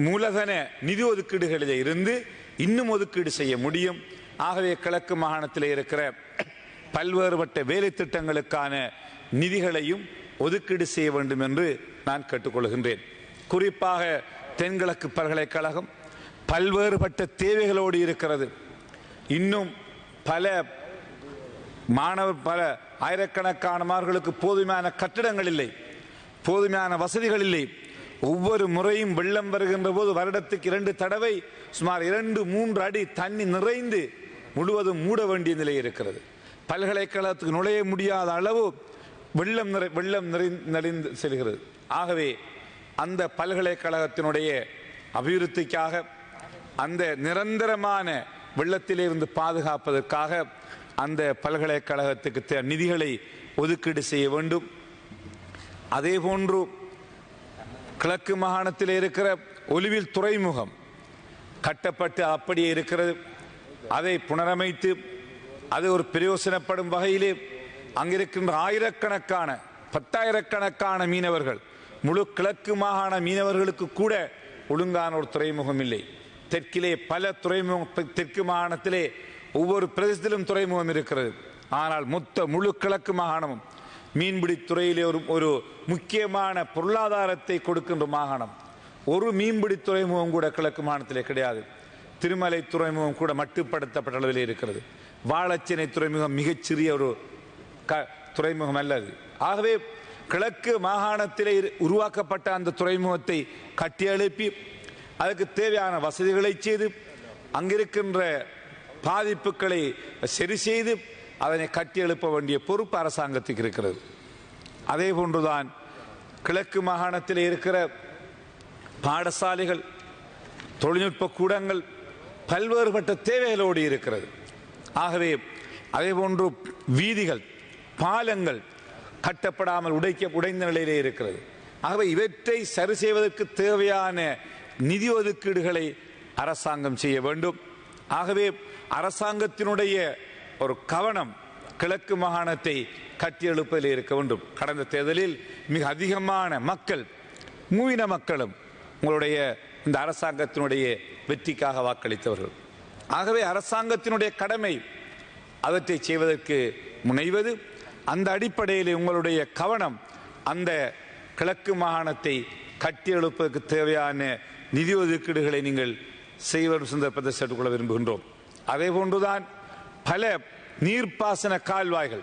மூலதன நிதி ஒதுக்கீடுகளிலே இருந்து இன்னும் ஒதுக்கீடு செய்ய முடியும். ஆகவே கிழக்கு மாகாணத்தில் இருக்கிற பல்வேறுபட்ட வேலை திட்டங்களுக்கான நிதிகளையும் ஒதுக்கீடு செய்ய வேண்டும் என்று நான் கேட்டுக்கொள்கின்றேன். குறிப்பாக தென்கிழக்கு பல்கலைக்கழகம் பல்வேறுபட்ட தேவைகளோடு இருக்கிறது. இன்னும் பல ஆயிரக்கணக்கான மாணவர்களுக்கு போதுமான கட்டிடங்கள் இல்லை, போதுமான வசதிகள் இல்லை. ஒவ்வொரு முறையும் வெள்ளம் வருகின்ற போது வருடத்துக்கு 2 தடவை சுமார் 2-3 அடி தண்ணி நிறைந்து முழுவதும் மூட வேண்டிய நிலை இருக்கிறது. பல்கலைக்கழகத்துக்கு நுழைய முடியாத அளவு வெள்ளம் நிறைந்து செல்கிறது. ஆகவே அந்த பல்கலைக்கழகத்தினுடைய அபிவிருத்திக்காக, அந்த நிரந்தரமான வெள்ளத்திலிருந்து பாதுகாப்பதற்காக அந்த பல்கலைக்கழகத்துக்கு நிதிகளை ஒதுக்கீடு செய்ய வேண்டும். அதே போன்று கிழக்கு மாகாணத்தில் இருக்கிற ஒலிவில் துறைமுகம் கட்டப்பட்டு அப்படியே இருக்கிறது. அதை புனரமைத்து அது ஒரு பிரயோசனப்படும் வகையிலே அங்கிருக்கின்ற ஆயிரக்கணக்கான 10,000கணக்கான மீனவர்கள், முழு கிழக்கு மாகாண மீனவர்களுக்கு கூட ஒழுங்கான ஒரு துறைமுகம் இல்லை. தெற்கிலே பல துறைமுகம், தெற்கு மாகாணத்திலே ஒவ்வொரு பிரதேசத்திலும் துறைமுகம் இருக்கிறது. ஆனால் முழு கிழக்கு மாகாணமும் மீன்பிடி துறையிலே ஒரு முக்கியமான பொருளாதாரத்தை கொடுக்கின்ற மாகாணம். ஒரு மீன்பிடி துறைமுகம் கூட கிழக்கு மாகாணத்திலே கிடையாது. திருமலை துறைமுகம் கூட மட்டுப்படுத்தப்பட்ட அளவிலே இருக்கிறது. வாழச்சேனை துறைமுகம் மிகச்சிறிய ஒரு துறைமுகம் அல்லது. ஆகவே கிழக்கு மாகாணத்திலே உருவாக்கப்பட்ட அந்த துறைமுகத்தை கட்டியெழுப்பி அதுக்கு தேவையான வசதிகளை செய்து அங்கிருக்கின்ற பாதிப்புகளை சரி செய்து அதனை கட்டியெழுப்ப வேண்டிய பொறுப்பு அரசாங்கத்துக்கு இருக்கிறது. அதே போன்றுதான் கிழக்கு மாகாணத்தில் இருக்கிற பாடசாலைகள், தொழில்நுட்ப கூடங்கள் பல்வேறுபட்ட தேவைகளோடு இருக்கிறது. ஆகவே அதே போன்று வீதிகள், பாலங்கள் கட்டப்படாமல் உடைந்த நிலையிலே இருக்கிறது. ஆகவே இவற்றை சரி செய்வதற்கு தேவையான நிதி ஒதுக்கீடுகளை அரசாங்கம் செய்ய வேண்டும். ஆகவே அரசாங்கத்தினுடைய ஒரு கவனம் கிழக்கு மாகாணத்தை கட்டியெழுப்பதில் இருக்க வேண்டும். கடந்த தேர்தலில் மிக அதிகமான மக்கள், மூவின மக்களும் உங்களுடைய இந்த அரசாங்கத்தினுடைய வெற்றிக்காக வாக்களித்தவர்கள். ஆகவே அரசாங்கத்தினுடைய கடமை அவற்றை செய்வதற்கு முனைவது. அந்த அடிப்படையில் உங்களுடைய கவனம் அந்த கிழக்கு மாகாணத்தை கட்டியெழுப்பதற்கு தேவையான நிதி ஒதுக்கீடுகளை நீங்கள் செய்வரும் சந்தர்ப்பத்தை சேர்த்துக்கொள்ள விரும்புகின்றோம். அதே போன்றுதான் பல நீர்ப்பாசன கால்வாய்கள்,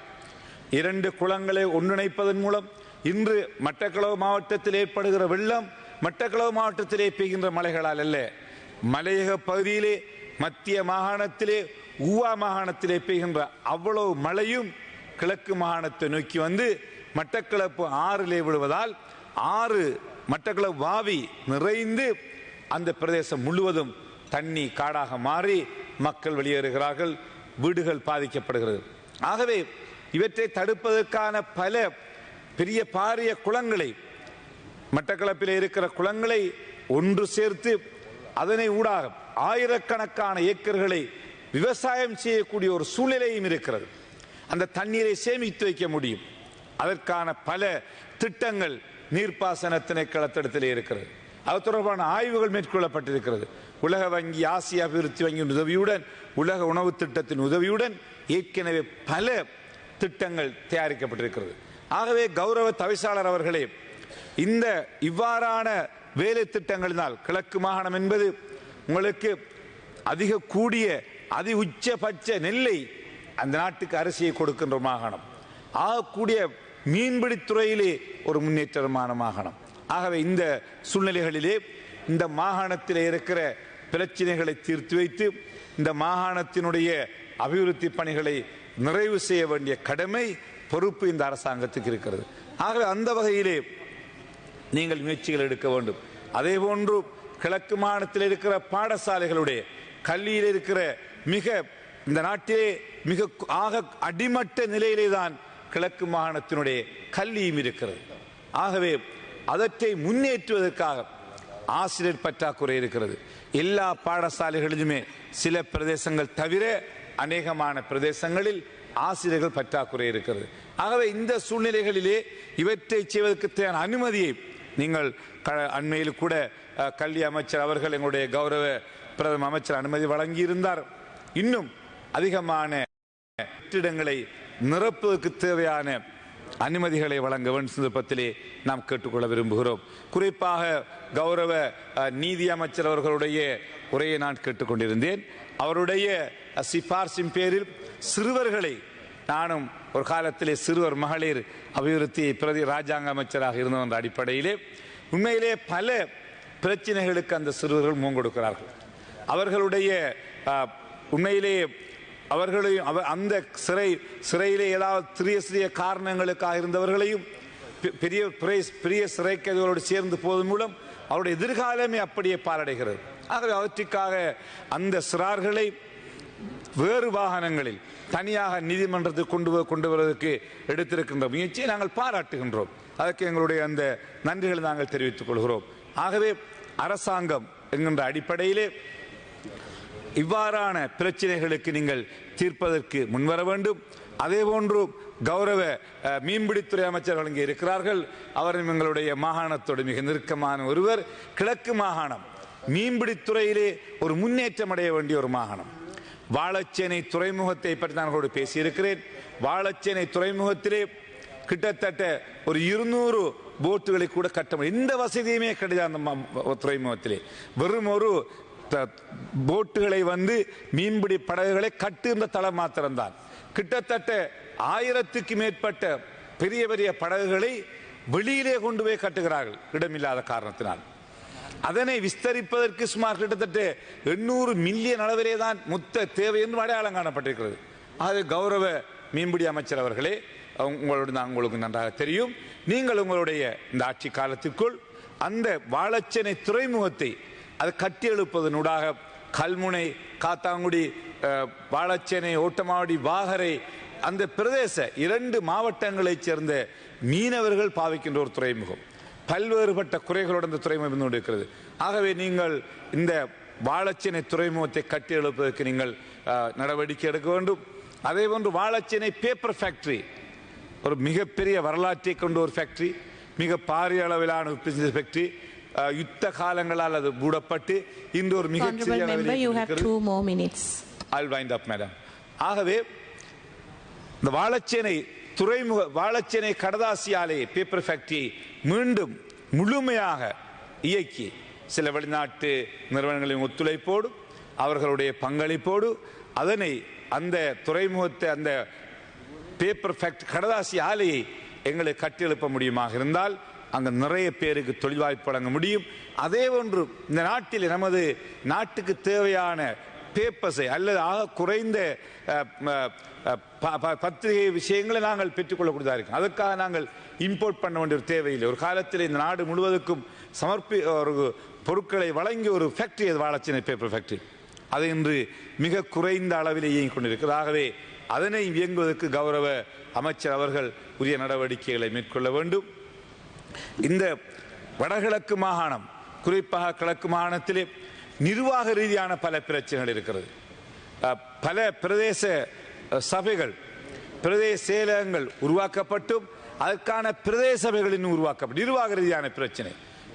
2 குளங்களை ஒன்றிணைப்பதன் மூலம் இன்று மட்டக்களப்பு மாவட்டத்தில் ஏற்படுகிற வெள்ளம் மட்டக்களப்பு மாவட்டத்திலே பெய்கின்ற மழைகளால் அல்ல, மலையக பகுதியிலே, மத்திய மாகாணத்திலே, ஊவா மாகாணத்திலே பெய்கின்ற அவ்வளவு மழையும் கிழக்கு மாகாணத்தை நோக்கி வந்து மட்டக்களப்பு ஆறிலே விழுவதால் மட்டக்களப்பு வாவி நிறைந்து அந்த பிரதேசம் முழுவதும் தண்ணி காடாக மாறி மக்கள் வெளியேறுகிறார்கள், வீடுகள் பாதிக்கப்படுகிறது. ஆகவே இவற்றை தடுப்பதற்கான பல பெரிய பாரிய குளங்களை, மட்டக்களப்பில் இருக்கிற குளங்களை ஒன்று சேர்த்து அதனை ஊடாக ஆயிரக்கணக்கான ஏக்கர்களை விவசாயம் செய்யக்கூடிய ஒரு சூழ்நிலையும் இருக்கிறது. அந்த தண்ணீரை சேமித்து வைக்க முடியும். அதற்கான பல திட்டங்கள் நீர்ப்பாசன திணைக்களத்திடத்திலே இருக்கிறது. அது தொடர்பான ஆய்வுகள் மேற்கொள்ளப்பட்டிருக்கிறது. உலக வங்கி, ஆசிய அபிவிருத்தி வங்கியின் உதவியுடன், உலக உணவு திட்டத்தின் உதவியுடன் ஏற்கனவே பல திட்டங்கள் தயாரிக்கப்பட்டிருக்கிறது. ஆகவே கௌரவ தவிசாளர் அவர்களே, இந்த இவ்வாறான வேலை திட்டங்களினால் கிழக்கு மாகாணம் என்பது உங்களுக்கு அதிக கூடிய அதி உச்சபட்ச நெல்லை அந்த நாட்டுக்கு அரிசியை கொடுக்கின்ற மாகாணம், ஆகக்கூடிய மீன்பிடி துறையிலே ஒரு முன்னேற்றமான மாகாணம். ஆகவே இந்த சூழ்நிலைகளிலே இந்த மாகாணத்தில் இருக்கிற பிரச்சனைகளை தீர்த்து வைத்து இந்த மாகாணத்தினுடைய அபிவிருத்தி பணிகளை நிறைவு செய்ய வேண்டிய கடமை, பொறுப்பு இந்த அரசாங்கத்துக்கு இருக்கிறது. ஆகவே அந்த வகையிலே நீங்கள் முயற்சிகள் எடுக்க வேண்டும். அதே போன்று கிழக்கு மாகாணத்தில் இருக்கிற பாடசாலைகளுடைய கல்வியில் இருக்கிற இந்த நாட்டிலே மிக அடிமட்ட நிலையிலே தான் கிழக்கு மாகாணத்தினுடைய கல்வியும் இருக்கிறது. ஆகவே அதற்றை முன்னேற்றுவதற்காக ஆசிரியர் பற்றாக்குறை இருக்கிறது. எல்லா பாடசாலைகளிலுமே சில பிரதேசங்கள் தவிர அநேகமான பிரதேசங்களில் ஆசிரியர்கள் பற்றாக்குறை இருக்கிறது. ஆகவே இந்த சூழ்நிலைகளிலே இவற்றை செய்வதற்கு தேவையான அனுமதியை நீங்கள் அண்மையில் கூட கல்வி அமைச்சர் அவர்கள், எங்களுடைய கௌரவ பிரதம அமைச்சர் அனுமதி வழங்கியிருந்தார். இன்னும் அதிகமான கட்டிடங்களை நிரப்புவதற்கு தேவையான அனுமதிகளை வழங்க வேண்டும் சந்தர்ப்பத்திலே நாம் கேட்டுக்கொள்ள விரும்புகிறோம். குறிப்பாக கௌரவ நீதி அமைச்சர் அவர்களுடைய உரையை நான் கேட்டுக்கொண்டிருந்தேன். அவருடைய சிபார்சின் பேரில் சிறுவர்களை, நானும் ஒரு காலத்திலே சிறுவர் மகளிர் அபிவிருத்தி பிரதி ராஜாங்க அமைச்சராக இருந்த என்ற அடிப்படையிலே உண்மையிலே பல பிரச்சனைகளுக்கு அந்த சிறுவர்கள் முன்கொடுக்கிறார்கள். அவர்களுடைய உண்மையிலே அவர்களையும் அந்த சிறையிலே ஏதாவது சிறிய காரணங்களுக்காக இருந்தவர்களையும் பெரிய சிறை கைதிகளோடு சேர்ந்து போவதன் மூலம் அவருடைய எதிர்காலமே அப்படியே பாலடைகிறது. ஆகவே அவற்றுக்காக அந்த சிறார்களை வேறு வாகனங்களில் தனியாக நீதிமன்றத்துக்கு கொண்டு வருவதற்கு எடுத்திருக்கின்ற முயற்சியை நாங்கள் பாராட்டுகின்றோம். அதற்கு எங்களுடைய அந்த நன்றிகளை நாங்கள் தெரிவித்துக் கொள்கிறோம். ஆகவே அரசாங்கம் என்கின்ற அடிப்படையிலே இவ்வாறான பிரச்சனைகளுக்கு நீங்கள் தீர்ப்பதற்கு முன்வர வேண்டும். அதேபோன்று கௌரவ மீன்பிடித்துறை அமைச்சர்கள் இங்கே இருக்கிறார்கள். அவரும் எங்களுடைய மாகாணத்தோடு மிக நெருக்கமான ஒருவர். கிழக்கு மாகாணம் மீன்பிடித்துறையிலே ஒரு முன்னேற்றம் அடைய வேண்டிய ஒரு மாகாணம். வாழச்சேனை துறைமுகத்தை பற்றி நான் உங்களோடு பேசியிருக்கிறேன். வாழச்சேனை துறைமுகத்திலே கிட்டத்தட்ட ஒரு 200 போட்டுகளை கூட கட்ட முடியும். எந்த வசதியுமே கிடையாது அந்த துறைமுகத்திலே. வெறும் ஒரு போட்டுகளை மீன்பிடி படகுகளை கட்டுகின்ற தளம் மாத்திரம்தான். கிட்டத்தட்ட 1000க்கு மேற்பட்ட பெரிய பெரிய படகுகளை வெளியிலே கொண்டு போய் கட்டுகிறார்கள் இடமில்லாத காரணத்தினால். அதனை விஸ்தரிப்பதற்கு சுமார் கிட்டத்தட்ட 800 மில்லியன் அளவிலே தான் மொத்த தேவை என்று அடையாளம் காணப்பட்டிருக்கிறது. அது கௌரவ மீன்பிடி அமைச்சர் அவர்களே, உங்களுக்கு நன்றாக தெரியும், நீங்கள் உங்களுடைய இந்த ஆட்சி காலத்திற்குள் அந்த வாழச்சேனை துறைமுகத்தை அது கட்டி எழுப்பதனூடாக கல்முனை, காத்தாங்குடி, வாழச்சேனை, ஓட்டமாவடி, வாகரை அந்த பிரதேச 2 மாவட்டங்களைச் சேர்ந்த மீனவர்கள் பாவிக்கின்ற ஒரு துறைமுகம். பல்வேறுபட்ட குறைகளோடு அந்த துறைமுகம் இருக்கிறது. ஆகவே நீங்கள் இந்த வாழச்சேனை துறைமுகத்தை கட்டி எழுப்பதற்கு நீங்கள் நடவடிக்கை எடுக்க வேண்டும். அதே போன்று வாழச்சேனை பேப்பர் ஃபேக்டரி ஒரு மிகப்பெரிய வரலாற்றை கொண்ட ஒரு ஃபேக்டரி, மிக பாரிய அளவிலான ஃபேக்டரி. யுத்த காலங்களால் அது மூடப்பட்டு இன்று ஒரு மிகச்சிறிய ஆகவே இந்த வாழச்சேனை கடதாசி ஆலை பேப்பர் ஃபேக்டரியை மீண்டும் முழுமையாக இயக்கி சில வெளிநாட்டு நிறுவனங்களின் ஒத்துழைப்போடு அவர்களுடைய பங்களிப்போடு அதனை அந்த துறைமுகத்தை அந்த பேப்பர் ஃபேக்டரி கடதாசி ஆலையை எங்களை கட்டியெழுப்ப முடியுமாக இருந்தால் அங்கு நிறைய பேருக்கு தொழில் வாய்ப்பு வழங்க முடியும். அதே ஒன்று இந்த நாட்டில் நமது நாட்டுக்கு தேவையான பேப்பர்ஸை அல்லது ஆக குறைந்த பத்திரிகை விஷயங்களை நாங்கள் பெற்றுக்கொள்ளக்கூடியதாக இருக்கும். அதற்காக நாங்கள் இம்போர்ட் பண்ண வேண்டிய ஒரு தேவையில்லை. ஒரு காலத்தில் இந்த நாடு முழுவதற்கும் ஒரு பொருட்களை வழங்கிய ஒரு ஃபேக்டரி அது வாழச்சேனை பேப்பர் ஃபேக்டரி. அது இன்று மிக குறைந்த அளவில் இயங்கிக் கொண்டிருக்கிறது. ஆகவே அதனை இயங்குவதற்கு கௌரவ அமைச்சர் அவர்கள் உரிய நடவடிக்கைகளை மேற்கொள்ள வேண்டும். இந்த வடகிழக்கு மாகாணம், குறிப்பாக கிழக்கு மாகாணத்திலே நிர்வாக ரீதியான பல பிரச்சனைகள் இருக்கிறது. பல பிரதேச சபைகள், பிரதேச செயலகங்கள் உருவாக்கப்பட்டும் அதற்கான பிரதேச சபைகள் இன்னும் உருவாக்கப்படும். நிர்வாக ரீதியான பிரச்சனை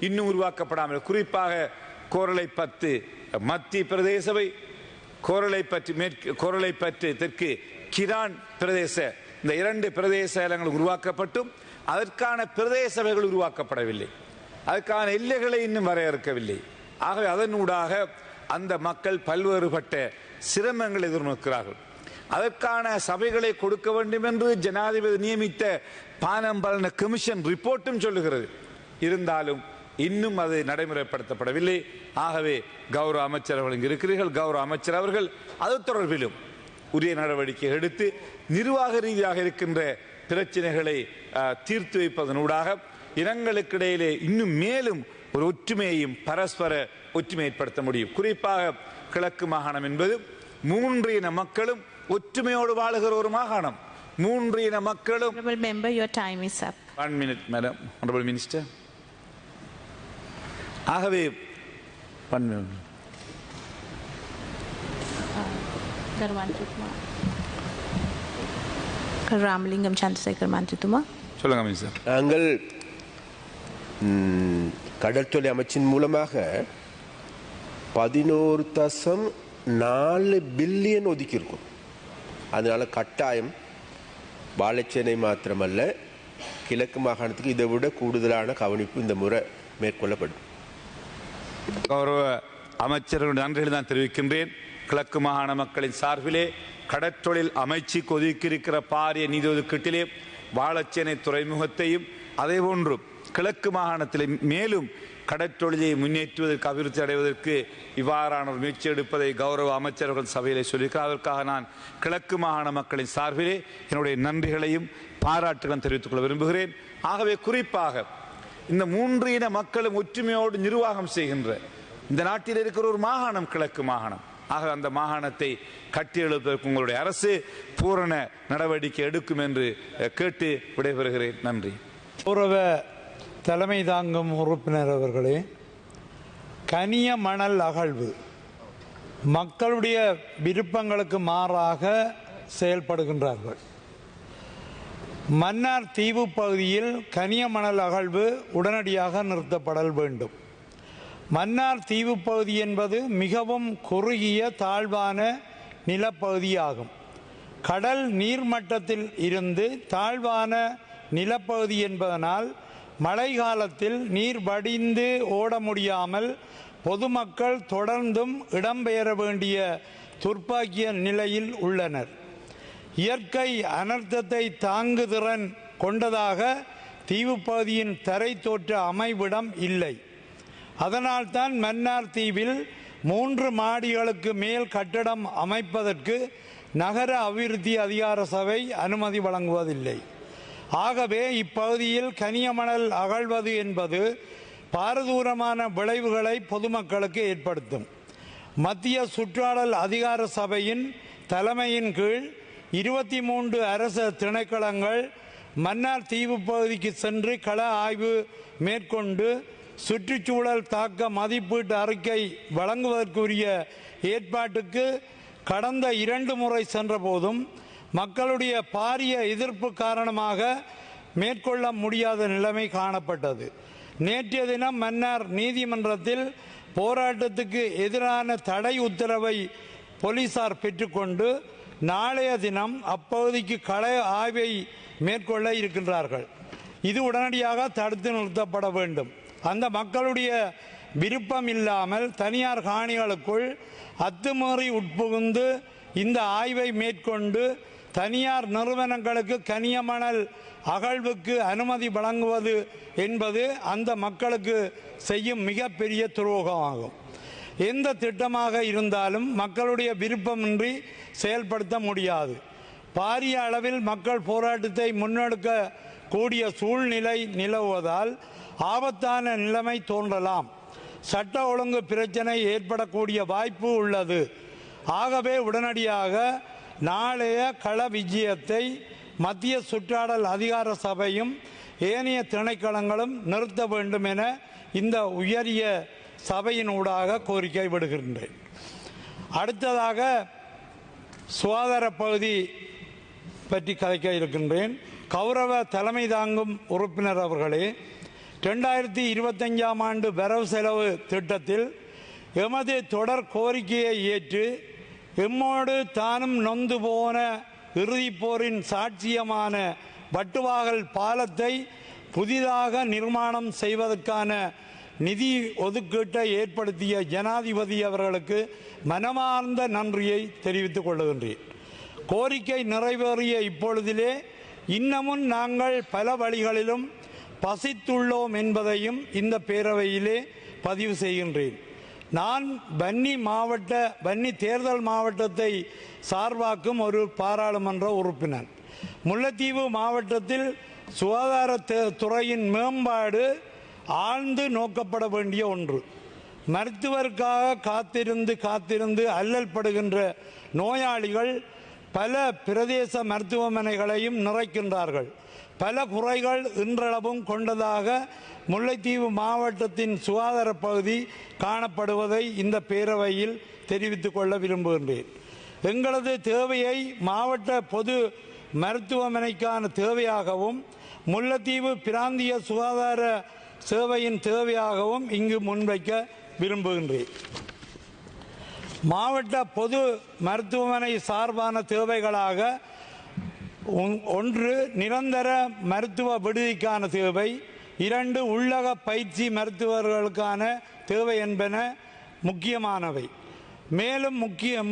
இன்னும் உருவாக்கப்படாமல், குறிப்பாக கோரளைப்பற்று மத்திய பிரதேச சபை, கோரளைப்பற்று தெற்கு கிரான் பிரதேச, இந்த 2 பிரதேச செயலகங்கள் உருவாக்கப்பட்டும் அதற்கான பிரதேச சபைகள் உருவாக்கப்படவில்லை. அதற்கான எல்லைகளை இன்னும் வரையறுக்கவில்லை. ஆகவே அதனூடாக அந்த மக்கள் பல்வேறுபட்ட சிரமங்களை எதிர்நோக்கிறார்கள். அதற்கான சபைகளை கொடுக்க வேண்டும் என்று ஜனாதிபதி நியமித்த பானம்பலன கமிஷன் ரிப்போர்ட்டும் சொல்லுகிறது. இருந்தாலும் இன்னும் அது நடைமுறைப்படுத்தப்படவில்லை. ஆகவே கௌரவ அமைச்சர்கள் இங்கு இருக்கிறீர்கள். கௌரவ அமைச்சர் அவர்கள் அது தொடர்பிலும் உரிய நடவடிக்கை எடுத்து நிர்வாக ரீதியாக இருக்கின்ற பிரச்சனைகளை தீர்த்து வைப்பதனூடாக இனங்களுக்கு இடையிலே இன்னும் மேலும் ஒரு ஒற்றுமையையும் பரஸ்பர ஒற்றுமை ஏற்படுத்த முடியும். குறிப்பாக கிழக்கு மாகாணம் என்பது 3 இன மக்களும் ஒற்றுமையோடு வாழுகிற ஒரு மாகாணம். 3 இன மக்களும். Honorable member, your time is up. 1 minute, madam. Honorable Minister. ஆகவே 1 minute. ராமலிங்கம் சந்திரசேகர் மந்திரித்துமா. சொல்லுங்க மினிஸ்டர். நாங்கள் கடற்தொழில் அமைச்சின் மூலமாக 11.4 பில்லியன் ஒதுக்கியிருக்கும். அதனால கட்டாயம் வாழைச்சேனை மாத்திரமல்ல கிழக்கு மாகாணத்துக்கு இதை விட கூடுதலான கவனிப்பு இந்த முறை மேற்கொள்ளப்படும். கௌரவ அமைச்சர்களுடைய நன்றிகளை நான் தெரிவிக்கின்றேன். கிழக்கு மாகாண மக்களின் சார்பிலே கடற்றொழில் அமைச்சுக்கு ஒதுக்கியிருக்கிற பாரிய நிதி ஒதுக்கீட்டிலே வாழச்சேனை துறைமுகத்தையும் அதேபோன்று கிழக்கு மாகாணத்திலே மேலும் கடற்றொழிலை முன்னேற்றுவதற்கு அபிவிருத்தி அடைவதற்கு இவ்வாறான ஒரு முயற்சி எடுப்பதை கௌரவ அமைச்சர்கள் சபையிலே சொல்லியிருக்கிறார். அதற்காக நான் கிழக்கு மாகாண மக்களின் சார்பிலே என்னுடைய நன்றிகளையும் பாராட்டுகளும் தெரிவித்துக் கொள்ள விரும்புகிறேன். ஆகவே குறிப்பாக இந்த 3 இன மக்களும் ஒற்றுமையோடு நிர்வாகம் செய்கின்ற இந்த நாட்டில் இருக்கிற ஒரு மாகாணம் கிழக்கு மாகாணம். ஆக அந்த மாகாணத்தை கட்டியெழுப்பதற்கு உங்களுடைய அரசு பூரண நடவடிக்கை எடுக்கும் என்று கேட்டு விடைபெறுகிறேன். நன்றி. கௌரவ தலைமை தாங்கும் உறுப்பினர் அவர்களே, கனிய மணல் அகழ்வு மக்களுடைய விருப்பங்களுக்கு மாறாக செயல்படுகின்றார்கள். மன்னார் தீவு பகுதியில் கனிய மணல் அகழ்வு உடனடியாக நிறுத்தப்படல் வேண்டும். மன்னார் தீவு பகுதி என்பது மிகவும் குறுகிய தாழ்வான நிலப்பகுதியாகும். கடல் நீர்மட்டத்தில் இருந்து தாழ்வான நிலப்பகுதி என்பதனால் மழை காலத்தில் நீர் வடிந்து ஓட முடியாமல் பொதுமக்கள் தொடர்ந்தும் இடம்பெயர வேண்டிய துர்ப்பாக்கிய நிலையில் உள்ளனர். இயற்கை அனர்த்தத்தை தாங்குதிறன் கொண்டதாக தீவு பகுதியின் தரை தோற்ற அமைவிடம் இல்லை. அதனால்தான் மன்னார் தீவில் 3 மாடிகளுக்கு மேல் கட்டடம் அமைப்பதற்கு நகர அபிவிருத்தி அதிகார சபை அனுமதி வழங்குவதில்லை. ஆகவே இப்பகுதியில் கனியமணல் அகழ்வது என்பது பாரதூரமான விளைவுகளை பொதுமக்களுக்கு ஏற்படுத்தும். மத்திய சுற்றாடல் அதிகார சபையின் தலைமையின் கீழ் 23 அரச திணைக்களங்கள் மன்னார் தீவு பகுதிக்கு சென்று கள ஆய்வு மேற்கொண்டு சுற்றுச்சூழல் தாக்க மதிப்பீட்டு அறிக்கை வழங்குவதற்குரிய ஏற்பாட்டுக்கு கடந்த 2 முறை சென்ற போதும் மக்களுடைய பாரிய எதிர்ப்பு காரணமாக மேற்கொள்ள முடியாத நிலைமை காணப்பட்டது. நேற்றைய தினம் மன்னார் நீதிமன்றத்தில் போராட்டத்துக்கு எதிரான தடை உத்தரவை போலீசார் பெற்றுக்கொண்டு நாளைய தினம் அப்பகுதிக்கு கள ஆய்வை மேற்கொள்ள இருக்கின்றார்கள். இது உடனடியாக தடுத்து நிறுத்தப்பட வேண்டும். அந்த மக்களுடைய விருப்பம் இல்லாமல் தனியார் காணிகளுக்குள் அத்துமீறி உட்புகுந்து இந்த ஆய்வை மேற்கொண்டு தனியார் நிறுவனங்களுக்கு கனியமணல் அகழ்வுக்கு அனுமதி வழங்குவது என்பது அந்த மக்களுக்கு செய்யும் மிகப்பெரிய துரோகமாகும். எந்த திட்டமாக இருந்தாலும் மக்களுடைய விருப்பமின்றி செயல்படுத்த முடியாது. பாரிய அளவில் மக்கள் போராட்டத்தை முன்னெடுக்க கூடிய சூழ்நிலை நிலவுவதால் ஆபத்தான நிலைமை தோன்றலாம். சட்ட ஒழுங்கு பிரச்சனை ஏற்படக்கூடிய வாய்ப்பு உள்ளது. ஆகவே உடனடியாக நாளைய கள விஜயத்தை மத்திய சுற்றாடல் அதிகார சபையும் ஏனைய திணைக்களங்களும் நிறுத்த வேண்டும் என இந்த உயரிய சபையினூடாக கோரிக்கை விடுகின்றேன். அடுத்ததாக சுகாதார பகுதி பற்றி கதைக்க இருக்கின்றேன். கௌரவ தலைமை தாங்கும் உறுப்பினர் அவர்களே, 2025ஆம் ஆண்டு வரவு செலவு திட்டத்தில் எமது தொடர் கோரிக்கையை ஏற்று எம்மோடு தானும் நொந்து போன இறுதிப் போரின் சாட்சியமான வட்டுவாகல் பாலத்தை புதிதாக நிர்மாணம் செய்வதற்கான நிதி ஒதுக்கீட்டை ஏற்படுத்திய ஜனாதிபதி அவர்களுக்கு மனமார்ந்த நன்றியை தெரிவித்துக் கொள்கின்றேன். கோரிக்கை நிறைவேறிய இப்பொழுதிலே இன்னமும் நாங்கள் பல வழிகளிலும் பசித்துள்ளோம் என்பதையும் இந்த பேரவையிலே பதிவு செய்கின்றேன். நான் வன்னி தேர்தல் மாவட்டத்தை சார்பாக்கும் ஒரு பாராளுமன்ற உறுப்பினர். முல்லைத்தீவு மாவட்டத்தில் சுகாதார துறையின் மேம்பாடு ஆழ்ந்து நோக்கப்பட வேண்டிய ஒன்று. மருத்துவருக்காக காத்திருந்து அல்லல் படுகின்ற நோயாளிகள் பல பிரதேச மருத்துவமனைகளையும் நிறைக்கின்றார்கள். பல குறைகள் இன்றளவும் கொண்டதாக முல்லைத்தீவு மாவட்டத்தின் சுகாதார பகுதி காணப்படுவதை இந்த பேரவையில் தெரிவித்துக் கொள்ள விரும்புகின்றேன். எங்களது தேவையை மாவட்ட பொது மருத்துவமனைக்கான தேவையாகவும் முல்லைத்தீவு பிராந்திய சுகாதார சேவையின் தேவையாகவும் இங்கு முன்வைக்க விரும்புகின்றேன். மாவட்ட பொது மருத்துவமனை சார்பான தேவைகளாக ஒன்று நிரந்தர மருத்துவ விடுதிக்கான தேவை, 2 உள்ளக பயிற்சி மருத்துவர்களுக்கான தேவை என்பன முக்கியமானவை. மேலும்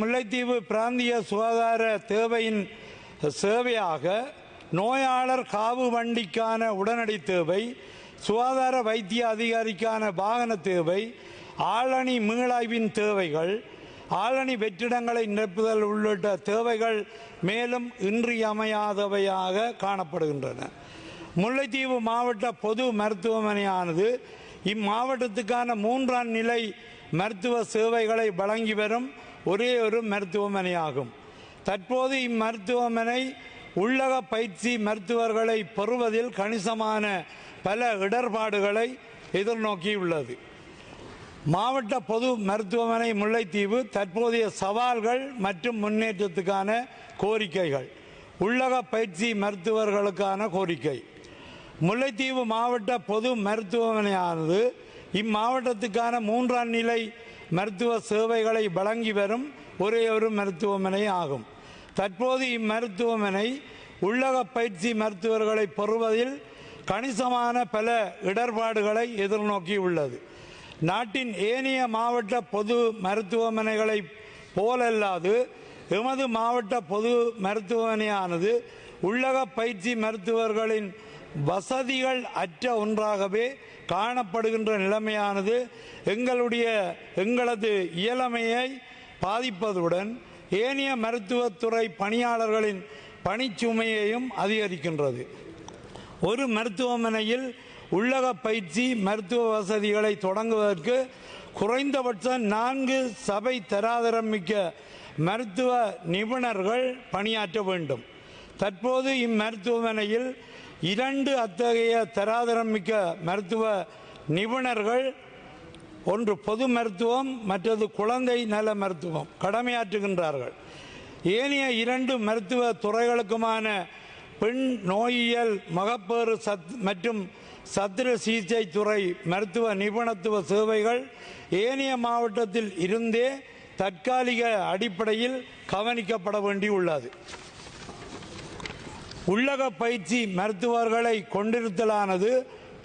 முல்லைத்தீவு பிராந்திய சுகாதார தேவையின் சேவையாக நோயாளர் காவு வண்டிக்கான உடனடி தேவை, சுகாதார வைத்திய அதிகாரிக்கான வாகன தேவை, ஆளணி மீளாய்வின் தேவைகள், ஆளணி வெற்றிடங்களை நிரப்புதல் உள்ளிட்ட தேவைகள் மேலும் இன்றியமையாதவையாக காணப்படுகின்றன. முல்லைத்தீவு மாவட்ட பொது மருத்துவமனையானது இம்மாவட்டத்துக்கான 3ஆம் நிலை மருத்துவ சேவைகளை வழங்கி வரும் ஒரே ஒரு மருத்துவமனையாகும். தற்போது இம்மருத்துவமனை உள்ளக பயிற்சி மருத்துவர்களை பெறுவதில் கணிசமான பல இடர்பாடுகளை எதிர்நோக்கியுள்ளது. மாவட்ட பொது மருத்துவமனை முல்லைத்தீவு தற்போதைய சவால்கள் மற்றும் முன்னேற்றத்துக்கான கோரிக்கைகள். உள்ளக பயிற்சி மருத்துவர்களுக்கான கோரிக்கை. முல்லைத்தீவு மாவட்ட பொது மருத்துவமனையானது இம்மாவட்டத்துக்கான 3ஆம் நிலை மருத்துவ சேவைகளை வழங்கி வரும் ஒரே ஒரு மருத்துவமனை ஆகும். தற்போது இம்மருத்துவமனை உள்ளக பயிற்சி மருத்துவர்களை பெறுவதில் கணிசமான பல இடர்பாடுகளை எதிர்நோக்கியுள்ளது. நாட்டின் ஏனைய மாவட்ட பொது மருத்துவமனைகளை போலல்லாது எமது மாவட்ட பொது மருத்துவமனையானது உள்ளக பயிற்சி மருத்துவர்களின் வசதிகள் அற்ற ஒன்றாகவே காணப்படுகின்ற நிலைமையானது எங்களது இயலமையை பாதிப்பதுடன் ஏனைய மருத்துவத்துறை பணியாளர்களின் பணிச்சுமையையும் அதிகரிக்கின்றது. ஒரு மருத்துவமனையில் உள்ளக பயிற்சி மருத்துவ வசதிகளை தொடங்குவதற்கு குறைந்தபட்சம் 4 சபை தராதரம் மிக்க மருத்துவ நிபுணர்கள் பணியாற்ற வேண்டும். தற்போது இம்மருத்துவமனையில் 2 அத்தகைய தராதரம் மிக்க மருத்துவ நிபுணர்கள், ஒன்று பொது மருத்துவம் மற்றது குழந்தை நல மருத்துவம் கடமையாற்றுகின்றார்கள். ஏனைய 2 மருத்துவ துறைகளுக்குமான பெண் நோயியல், மகப்பேறு மற்றும் சத்திர சிகிச்சை துறை மருத்துவ நிபுணத்துவ சேவைகள் ஏனைய மாவட்டத்தில் இருந்தே தற்காலிக அடிப்படையில் கவனிக்கப்பட வேண்டியுள்ளது. உள்ளக பயிற்சி மருத்துவர்களை கொண்டிருத்தலானது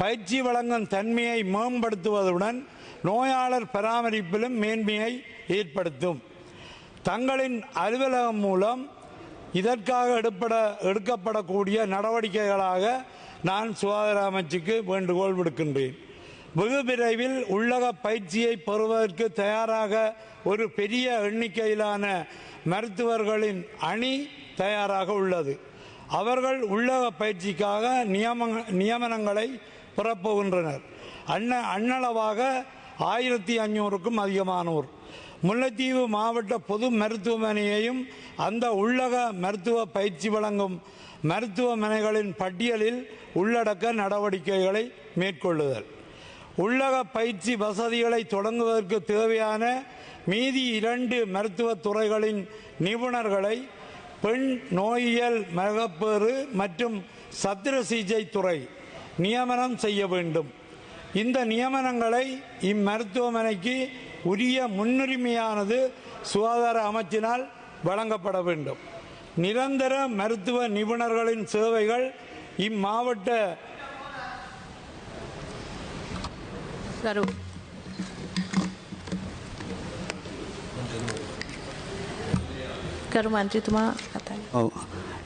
பயிற்சி வழங்கும் தன்மையை மேம்படுத்துவதுடன் நோயாளர் பராமரிப்பிலும் மேன்மையை ஏற்படுத்தும். தங்களின் அலுவலகம் மூலம் இதற்காக எடுக்கப்படக்கூடிய நடவடிக்கைகளாக நான் சுகாதார அமைச்சுக்கு வேண்டுகோள் விடுக்கின்றேன். வெகு விரைவில் உள்ளக பயிற்சியை பெறுவதற்கு தயாராக ஒரு பெரிய எண்ணிக்கையிலான மருத்துவர்களின் அணி தயாராக உள்ளது. அவர்கள் உள்ளக பயிற்சிக்காக நியமனங்களை பெறப்போகின்றனர். அண்ணளவாக 1500க்கும் அதிகமானோர். முல்லைத்தீவு மாவட்ட பொது மருத்துவமனையையும் அந்த உள்ளக மருத்துவ பயிற்சி வழங்கும் மருத்துவமனைகளின் பட்டியலில் உள்ளடக்க நடவடிக்கைகளை மேற்கொள்ளுதல். உள்ளக பயிற்சி வசதிகளை தொடங்குவதற்கு தேவையான மீதி 2 மருத்துவ துறைகளின் நிபுணர்களை பெண் நோயியல், மகப்பேறு மற்றும் சத்திர சிகிச்சை துறை நியமனம் செய்ய வேண்டும். இந்த நியமனங்களை இம்மருத்துவமனைக்கு உரிய முன்னுரிமையானது சுகாதார அமைச்சினால் வழங்கப்பட வேண்டும். நிரந்தர மருத்துவ நிபுணர்களின் சேவைகள் இம்மாவட்ட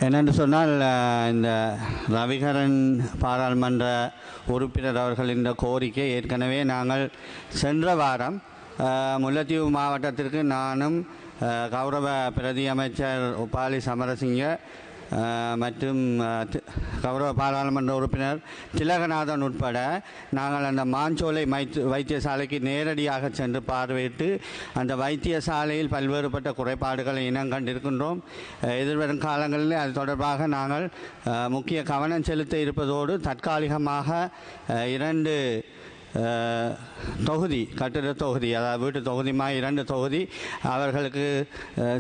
என்னென்று சொன்னால், இந்த ரவிகரன் பாராளுமன்ற உறுப்பினர் அவர்களின் கோரிக்கை ஏற்கனவே நாங்கள் சென்ற வாரம் முல்லைத்தீவு மாவட்டத்திற்கு நானும் கௌரவ பிரதி அமைச்சர் உபாலி சமரசிங்க மற்றும் கௌரவ பாராளுமன்ற உறுப்பினர் திலகநாதன் உட்பட நாங்கள் அந்த மாஞ்சோலை வைத்தியசாலைக்கு நேரடியாக சென்று பார்வையிட்டு அந்த வைத்தியசாலையில் பல்வேறுபட்ட குறைபாடுகளை இனம் கண்டிருக்கின்றோம். எதிர்வரும் காலங்களில் அது தொடர்பாக நாங்கள் முக்கிய கவனம் செலுத்த இருப்பதோடு தற்காலிகமாக 2 தொகுதி, கட்டிட தொகுதி, அதாவது வீட்டு தொகுதியுமாக 2 தொகுதி அவர்களுக்கு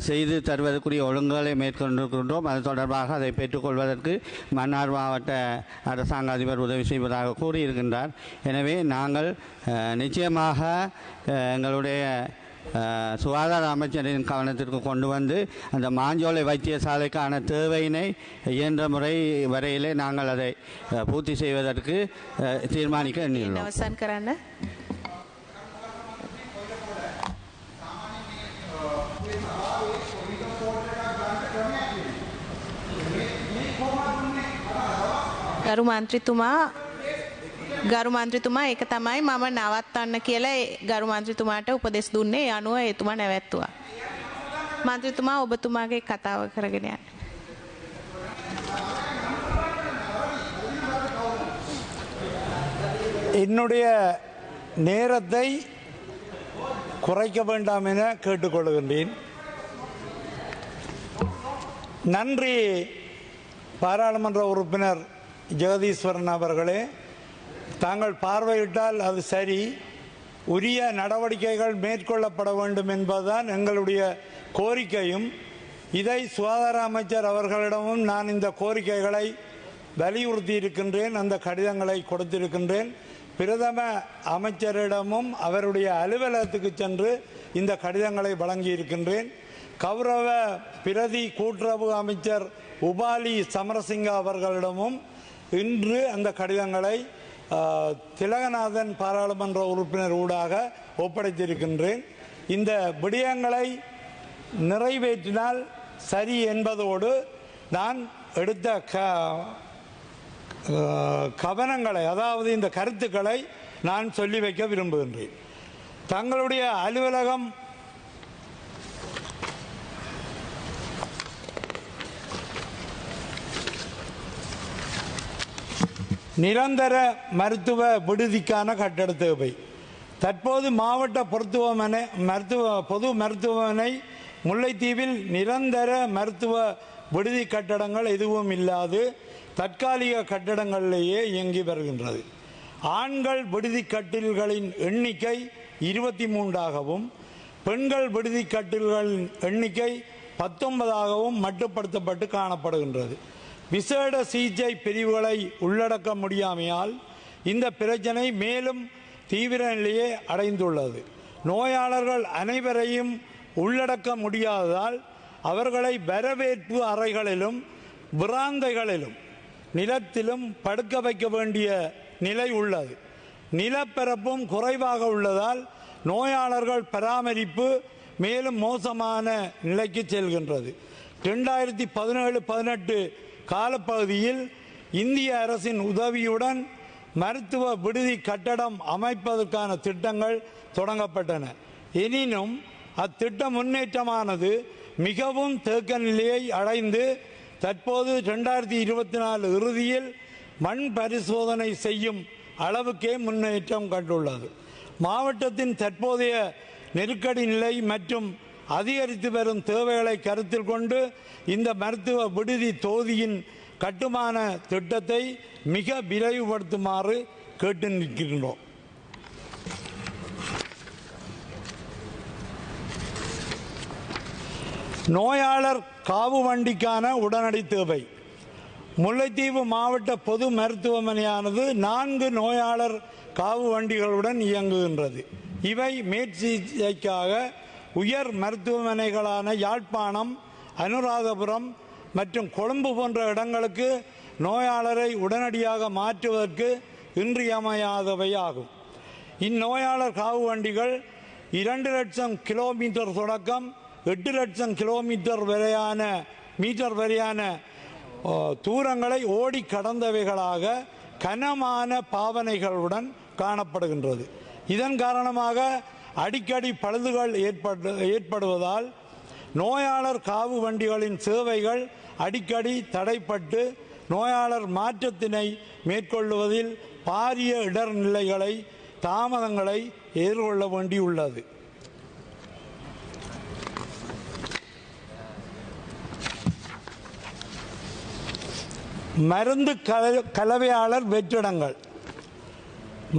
செய்து தருவதற்குரிய ஒழுங்குகளை மேற்கொண்டிருக்கின்றோம். அது தொடர்பாக அதை பெற்றுக்கொள்வதற்கு மன்னார் மாவட்ட அரசாங்க அதிபர் உதவி செய்வதாக கூறியிருக்கின்றார். எனவே நாங்கள் நிச்சயமாக எங்களுடைய சுகாதார அமைச்சரின் கவனத்திற்கு கொண்டு வந்து அந்த மாஞ்சோலை வைத்தியசாலைக்கான தேவையினை இயன்ற முறை வரையிலே நாங்கள் அதை பூர்த்தி செய்வதற்கு தீர்மானிக்க எண்ணியுள்ளோம். අවසන් කරන්න. ගරු මන්ත්‍රීතුමා ඒක තමයි මම නවත්තන්න කියලා ගරු මන්ත්‍රීතුමාට උපදෙස් දුන්නේ. ඒ අනුව එතුමා නැවැත්තුවා. මන්ත්‍රීතුමා ඔබතුමාගේ කතාව කරගෙන යන්න. என்னுடைய நேரத்தை குறைக்க வேண்டாம் என கேட்டுக்கொள்கின்றேன். நன்றி பாராளுமன்ற உறுப்பினர் ஜெகதீஸ்வரன் அவர்களே. தாங்கள் பார்வையிட்டால் அது சரி, உரிய நடவடிக்கைகள் மேற்கொள்ளப்பட வேண்டும் என்பதுதான் எங்களுடைய கோரிக்கையும். இதை சுகாதார அமைச்சர் அவர்களிடமும் நான் இந்த கோரிக்கைகளை வலியுறுத்தி இருக்கின்றேன், அந்த கடிதங்களை கொடுத்திருக்கின்றேன். பிரதம அமைச்சரிடமும் அவருடைய அலுவலகத்துக்கு சென்று இந்த கடிதங்களை வழங்கி இருக்கின்றேன். கௌரவ பிரதி கூட்டுறவு அமைச்சர் உபாலி சமரசிங்க அவர்களிடமும் இன்று அந்த கடிதங்களை திலகநாதன் பாராளுமன்ற உறுப்பினர் ஊடாக ஒப்படைத்திருக்கின்றேன். இந்த விடயங்களை நிறைவேற்றினால் சரி என்பதோடு நான் எடுத்த கவனங்களை, அதாவது இந்த கருத்துக்களை நான் சொல்லி வைக்க விரும்புகின்றேன். தங்களுடைய அலுவலகம் நிரந்தர மருத்துவ விடுதிக்கான கட்டட தேவை. தற்போது மாவட்ட பொது மருத்துவமனை முல்லைத்தீவில் நிரந்தர மருத்துவ விடுதி கட்டடங்கள் எதுவும் இல்லாது தற்காலிக கட்டடங்களிலேயே இயங்கி வருகின்றது. ஆண்கள் விடுதி கட்டில்களின் எண்ணிக்கை 23ஆகவும் பெண்கள் விடுதி கட்டில்களின் எண்ணிக்கை 19ஆகவும் மட்டுப்படுத்தப்பட்டு காணப்படுகின்றது. விசேட சிகிச்சை பிரிவுகளை உள்ளடக்க முடியாமையால் இந்த பிரச்சனை மேலும் தீவிர நிலையை அடைந்துள்ளது. நோயாளர்கள் அனைவரையும் உள்ளடக்க முடியாததால் அவர்களை வரவேற்பு அறைகளிலும் விராந்தைகளிலும் நிலத்திலும் படுக்க வைக்க வேண்டிய நிலை உள்ளது. நிலப்பரப்பும் குறைவாக உள்ளதால் நோயாளர்கள் பராமரிப்பு மேலும் மோசமான நிலைக்கு செல்கின்றது. 2017-18 காலப்பகுதியில் இந்திய அரசின் உதவியுடன் மருத்துவ விடுதி கட்டடம் அமைப்பதற்கான திட்டங்கள் தொடங்கப்பட்டன. எனினும் அத்திட்ட முன்னேற்றமானது மிகவும் தேக்க நிலையை அடைந்து தற்போது 2024 இறுதியில் மண் பரிசோதனை செய்யும் அளவுக்கே முன்னேற்றம் கண்டுள்ளது. மாவட்டத்தின் தற்போதைய நெருக்கடி நிலை மற்றும் அதிகரித்து வரும் தேவைகளை கருத்தில் கொண்டு இந்த மருத்துவ விடுதி தொகுதியின் கட்டுமான திட்டத்தை மிக விரைவுபடுத்துமாறு கேட்டு நிற்கின்றோம். நோயாளர் காவு வண்டிக்கான உடனடி தேவை. முல்லைத்தீவு மாவட்ட பொது மருத்துவமனையானது 4 நோயாளர் காவு வண்டிகளுடன் இயங்குகின்றது. இவை மேற்சிகிச்சைக்காக உயர் மருத்துவமனைகளான யாழ்ப்பாணம், அனுராதபுரம் மற்றும் கொழும்பு போன்ற இடங்களுக்கு நோயாளரை உடனடியாக மாற்றுவதற்கு இன்றியமையாதவை ஆகும். இந்நோயாளர் காவு வண்டிகள் 2 லட்சம் கிலோமீட்டர் தொடக்கம் 8 லட்சம் கிலோமீட்டர் வரையான தூரங்களை ஓடி கடந்தவைகளாக கனமான பாவனைகளுடன் காணப்படுகின்றது. இதன் காரணமாக அடிக்கடி பழுதுகள் ஏற்படுவதால் நோயாளர் காவு வண்டிகளின் சேவைகள் அடிக்கடி தடைப்பட்டு நோயாளர் மாற்றத்தினை மேற்கொள்வதில் பாரிய இடர்நிலைகளை தாமதங்களை எதிர்கொள்ள வேண்டியுள்ளது. மருந்து கலவையாளர் வெற்றிடங்கள்.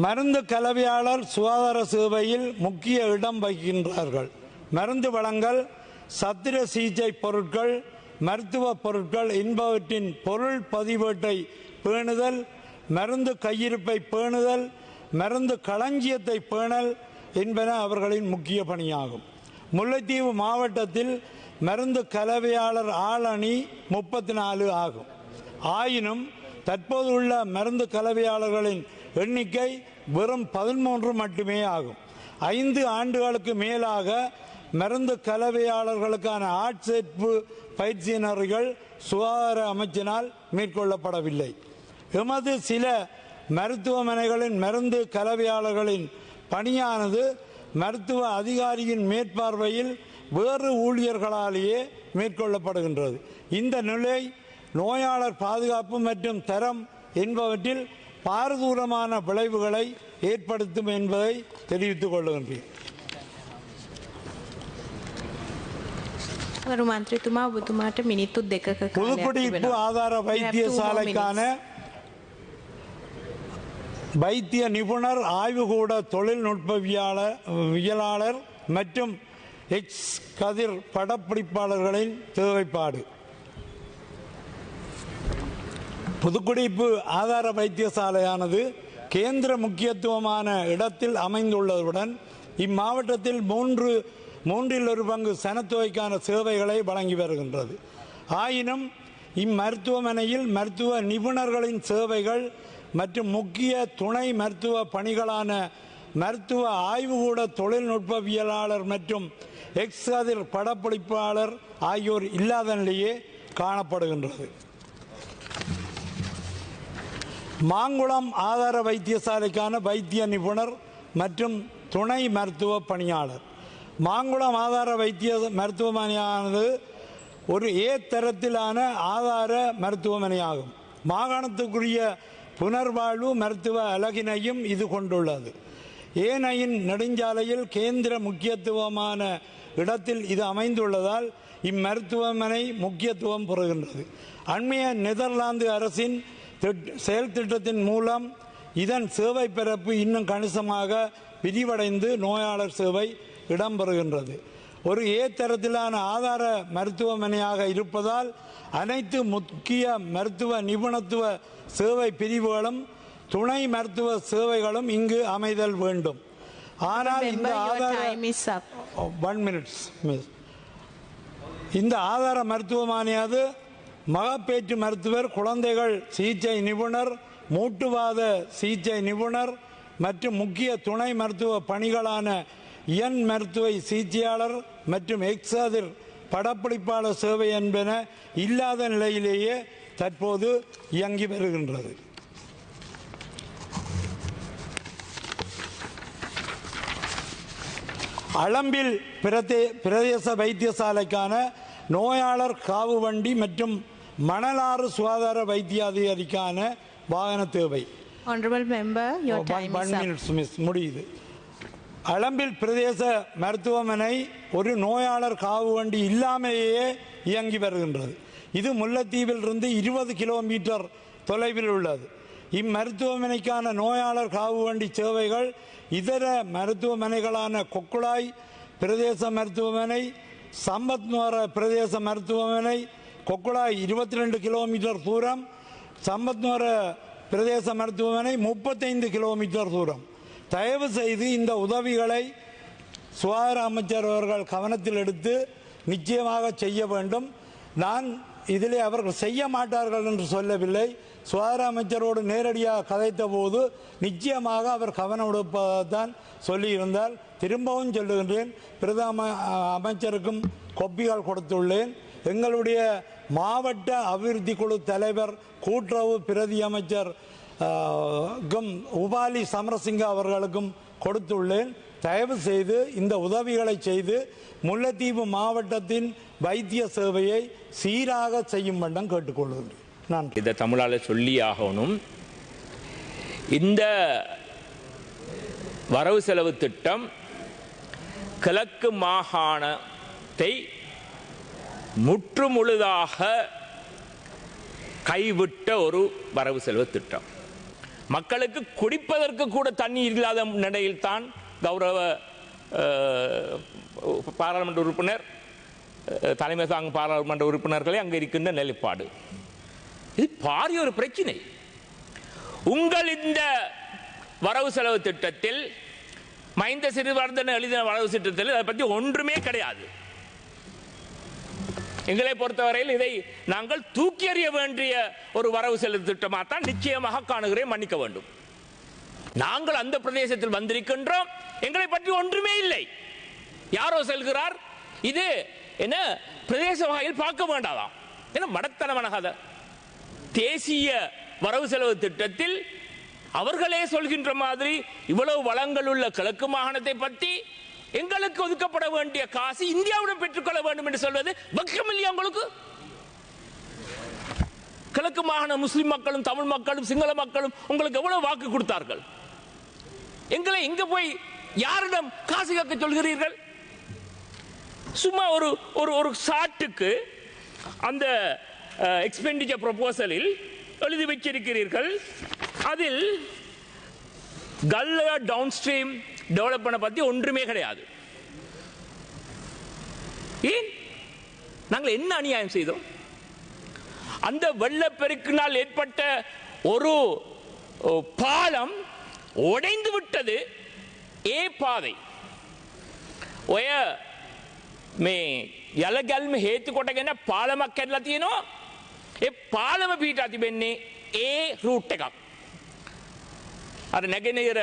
மருந்து கலவையாளர் சுகாதார சேவையில் முக்கிய இடம் வகிக்கின்றார்கள். மருந்து வழங்கல், சத்திர சிகிச்சை பொருட்கள், மருத்துவ பொருட்கள் என்பவற்றின் பொருள் பதிவேட்டை பேணுதல், மருந்து கையிருப்பை பேணுதல், மருந்து களஞ்சியத்தை பேணல் என்பன அவர்களின் முக்கிய பணியாகும். முல்லைத்தீவு மாவட்டத்தில் மருந்து கலவையாளர் ஆளணி 34 ஆகும். ஆயினும் தற்போது உள்ள மருந்து கலவையாளர்களின் எண்ணிக்கை வெறும் 13 மட்டுமே ஆகும். 5 ஆண்டுகளுக்கு மேலாக மருந்து கலவையாளர்களுக்கான ஆட்சேர்ப்பு பயிற்சி நெறிகள் சுகாதார அமைச்சினால் மேற்கொள்ளப்படவில்லை. எமது சில மருத்துவமனைகளின் மருந்து கலவையாளர்களின் பணியானது மருத்துவ அதிகாரியின் மேற்பார்வையில் வேறு ஊழியர்களாலேயே மேற்கொள்ளப்படுகின்றது. இந்த நிலை நோயாளர் பாதுகாப்பு மற்றும் தரம் என்பவற்றில் பாரதூரமான விளைவுகளை ஏற்படுத்தும் என்பதை தெரிவித்துக் கொள்கின்றேன். புதுக்குடியிருப்பு ஆதார வைத்தியசாலைக்கான வைத்திய நிபுணர் ஆய்வுகூட தொழில்நுட்பவியலாளர் மற்றும் எக்ஸ் கதிர் படப்பிடிப்பாளர்களின் தேவைப்பாடு. புதுக்குடியிருப்பு ஆதார வைத்தியசாலையானது கேந்திர முக்கியத்துவமான இடத்தில் அமைந்துள்ளதுடன் இம்மாவட்டத்தில் மூன்றில் ஒரு பங்கு சனத்தொகைக்கான சேவைகளை வழங்கி வருகின்றது. ஆயினும் இம்மருத்துவமனையில் மருத்துவ நிபுணர்களின் சேவைகள் மற்றும் முக்கிய துணை மருத்துவ பணிகளான மருத்துவ ஆய்வுகூட தொழில்நுட்பவியலாளர் மற்றும் எக்ஸ் கதிர் படப்பிடிப்பாளர் ஆகியோர் இல்லாத நிலையே காணப்படுகின்றது. மாங்குளம் ஆதார வைத்தியசாலைக்கான வைத்திய நிபுணர் மற்றும் துணை மருத்துவ பணியாளர். மாங்குளம் ஆதார மருத்துவமனையானது ஒரு தரத்திலான ஆதார மருத்துவமனையாகும். மாகாணத்துக்குரிய புனர்வாழ்வு மருத்துவ அலகினையும் இது கொண்டுள்ளது. ஏனையின் நெடுஞ்சாலையில் கேந்திர முக்கியத்துவமான இடத்தில் இது அமைந்துள்ளதால் இம்மருத்துவமனை முக்கியத்துவம் பெறுகின்றது. அண்மைய நெதர்லாந்து அரசின் செயல் திட்டத்தின் மூலம் இதன் சேவை பரப்பு இன்னும் கணிசமாக விரிவடைந்து நோயாளர் சேவை இடம்பெறுகின்றது. ஒரு தரத்திலான ஆதார மருத்துவமனையாக இருப்பதால் அனைத்து முக்கிய மருத்துவ நிபுணத்துவ சேவை பிரிவுகளும் துணை மருத்துவ சேவைகளும் இங்கு அமைதல் வேண்டும். ஆனால் இந்த ஆதார மருத்துவமனையானது மகப்பேற்று மருத்துவர், குழந்தைகள் சிகிச்சை நிபுணர், மூட்டுவாத சிகிச்சை நிபுணர் மற்றும் முக்கிய துணை மருத்துவ பணிகளான மருத்துவ சிகிச்சையாளர் மற்றும் எக்ஸாதிர் படப்பிடிப்பாளர் சேவை என்பன இல்லாத நிலையிலேயே தற்போது இயங்கி வருகின்றது. அளம்பில் பிரதேச வைத்தியசாலைக்கான நோயாளர் காவு வண்டி மற்றும் மணலாறு சுகாதார வைத்திய அதிகாரிக்கான வாகன தேவை. முடியுது. அளம்பில் பிரதேச மருத்துவமனை ஒரு நோயாளர் காவு வண்டி இல்லாமலேயே இயங்கி வருகின்றது. இது முல்லைத்தீவில் இருந்து 20 கிலோமீட்டர் தொலைவில் உள்ளது. இம்மருத்துவமனைக்கான நோயாளர் காவு வண்டி சேவைகள் இதர மருத்துவமனைகளான கொக்குளாய் பிரதேச மருத்துவமனை, சம்பத்நுவர பிரதேச மருத்துவமனை, கொக்குளாய் 22 கிலோமீட்டர் தூரம், சம்பத்நுவர பிரதேச மருத்துவமனை 35 கிலோமீட்டர் தூரம். தயவு செய்து இந்த உதவிகளை சுகாதார அமைச்சர் அவர்கள் கவனத்தில் எடுத்து நிச்சயமாக செய்ய வேண்டும். நான் இதிலே அவர்கள் செய்ய மாட்டார்கள் என்று சொல்லவில்லை. சுகாதார அமைச்சரோடு நேரடியாக கதைத்த போது நிச்சயமாக அவர் கவனம் எடுப்பதான் சொல்லியிருந்தால், திரும்பவும் சொல்லுகின்றேன், பிரதம அமைச்சருக்கும் கொப்பிகள் கொடுத்துள்ளேன். எங்களுடைய மாவட்ட அபிவிருத்தி குழு தலைவர் கூட்டுறவு பிரதி அமைச்சர் உபாலி சமரசிங்க அவர்களுக்கும் கொடுத்துள்ளேன். தயவு செய்து இந்த உதவிகளை செய்து முல்லைத்தீவு மாவட்டத்தின் வைத்திய சேவையை சீராக செய்யும் வண்ணம் கேட்டுக்கொள்கிறேன். நான் இதை தமிழால் சொல்லி ஆகணும். இந்த வரவு செலவு திட்டம் கிழக்கு மாகாணத்தை முற்றுமுழுதாக கைவிட்ட ஒரு வரவு செலவு திட்டம். மக்களுக்கு குடிப்பதற்கு கூட தண்ணீர் இல்லாத நிலையில் தான் கௌரவ பாராளுமன்ற உறுப்பினர், தலைமை தாங்கும் பாராளுமன்ற உறுப்பினர்களே அங்கே இருக்கின்ற நிலைப்பாடு. இது பாரிய ஒரு பிரச்சனை. உங்கள் இந்த வரவு செலவு திட்டத்தில் மைந்த சிறிவர்தன எழுதின வரவு திட்டத்தில் அதை பற்றி ஒன்றுமே கிடையாது. எங்களை பொறுத்தவரையில் இதை நாங்கள் தூக்கி எறிய வேண்டிய ஒரு வரவு செலவு திட்டமாக தான் நிச்சயமாக காணுகிறேன். மன்னிக்க வேண்டும். நாங்கள் அந்த பிரதேசத்தில் வந்திருக்கின்றோம், எங்களை பற்றி ஒன்றுமே இல்லை. யாரோ செல்கிறார், இது என்ன பிரதேச வகையில் பார்க்க வேண்டாதாம், என்ன மடத்தனமான கதை. தேசிய வரவு செலவு திட்டத்தில் அவர்களே சொல்கின்ற மாதிரி இவ்வளவு வளங்கள் உள்ள கிழக்கு மாகாணத்தை பற்றி எங்களுக்கு ஒதுக்கப்பட வேண்டிய காசு இந்தியாவுடன் பெற்றுக்கொள்ள வேண்டும் என்று சொல்வது வெட்கம் இல்லையா உங்களுக்கு? கிழக்கு மாகாண முஸ்லிம் மக்களும் தமிழ் மக்களும் சிங்கள மக்களும் உங்களுக்கு எவ்வளவு வாக்கு கொடுத்தார்கள்? எங்களை எங்க போய் யாரிடம் காசு கேட்க சொல்கிறீர்கள்? சும்மா ஒரு ஒரு ஒரு சாட்டுக்கு அந்த எக்ஸ்பெண்டிச்சர் ப்ரொபோசலில் எழுதி வச்சிருக்கிறீர்கள். அதில் கல்ல டவுன் ஸ்ட்ரீம் டெவலப்மெண்ட் பற்றி ஒன்றுமே கிடையாது. ஏன்? நாங்கள் என்ன அநியாயம் செய்தோம்? அந்த வெள்ளப்பெருக்கினால் ஏற்பட்ட ஒரு பாலம் உடைந்து விட்டது. ஏ பாதை ඔය මේ යලගල්ම හේතු කොටගෙන පාලමක් කැඩලා තියෙනවා. ඒ පාලම පිටා තිබෙන්නේ ඒ රූට් එකක්. අර නැගෙනහිර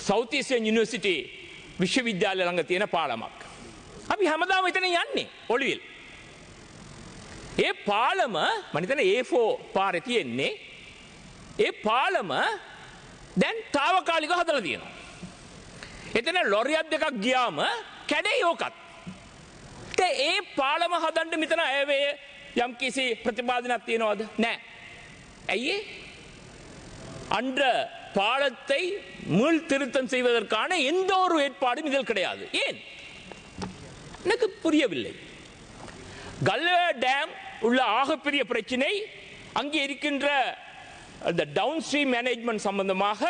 සවුත් ඊස්ටර්න් යුනිවර්සිටි විශ්වවිද්‍යාලය ළඟ තියෙන පාලමක්. අපි හැමදාම එතන යන්නේ ඔලිවිල්. ඒ පාලම මම හිතන්නේ A4 පාරේ තියෙන්නේ. ඒ පාලම දැන් తాවකාලිකව හදලා තියෙනවා. එතන ලොරියක් දෙකක් ගියාම කැඩේ ඕකත්. ඒ පාලම හදන්න මෙතන ඇවේ යම් කිසි ප්‍රතිපාදනයක් තියනවද? නැහැ. ඇයි? அன்ற பாலத்தை மீள் திருத்தம் செய்வதற்கான எந்த ஒரு ஏற்பாடும் இதில் கிடையாது. ஏன்? எனக்கு புரியவில்லை. கல்வ டேம் உள்ள ஆகப்பெரிய பிரச்சனை அங்கே இருக்கின்ற அந்த டவுன் ஸ்ட்ரீம் மேனேஜ்மெண்ட் சம்பந்தமாக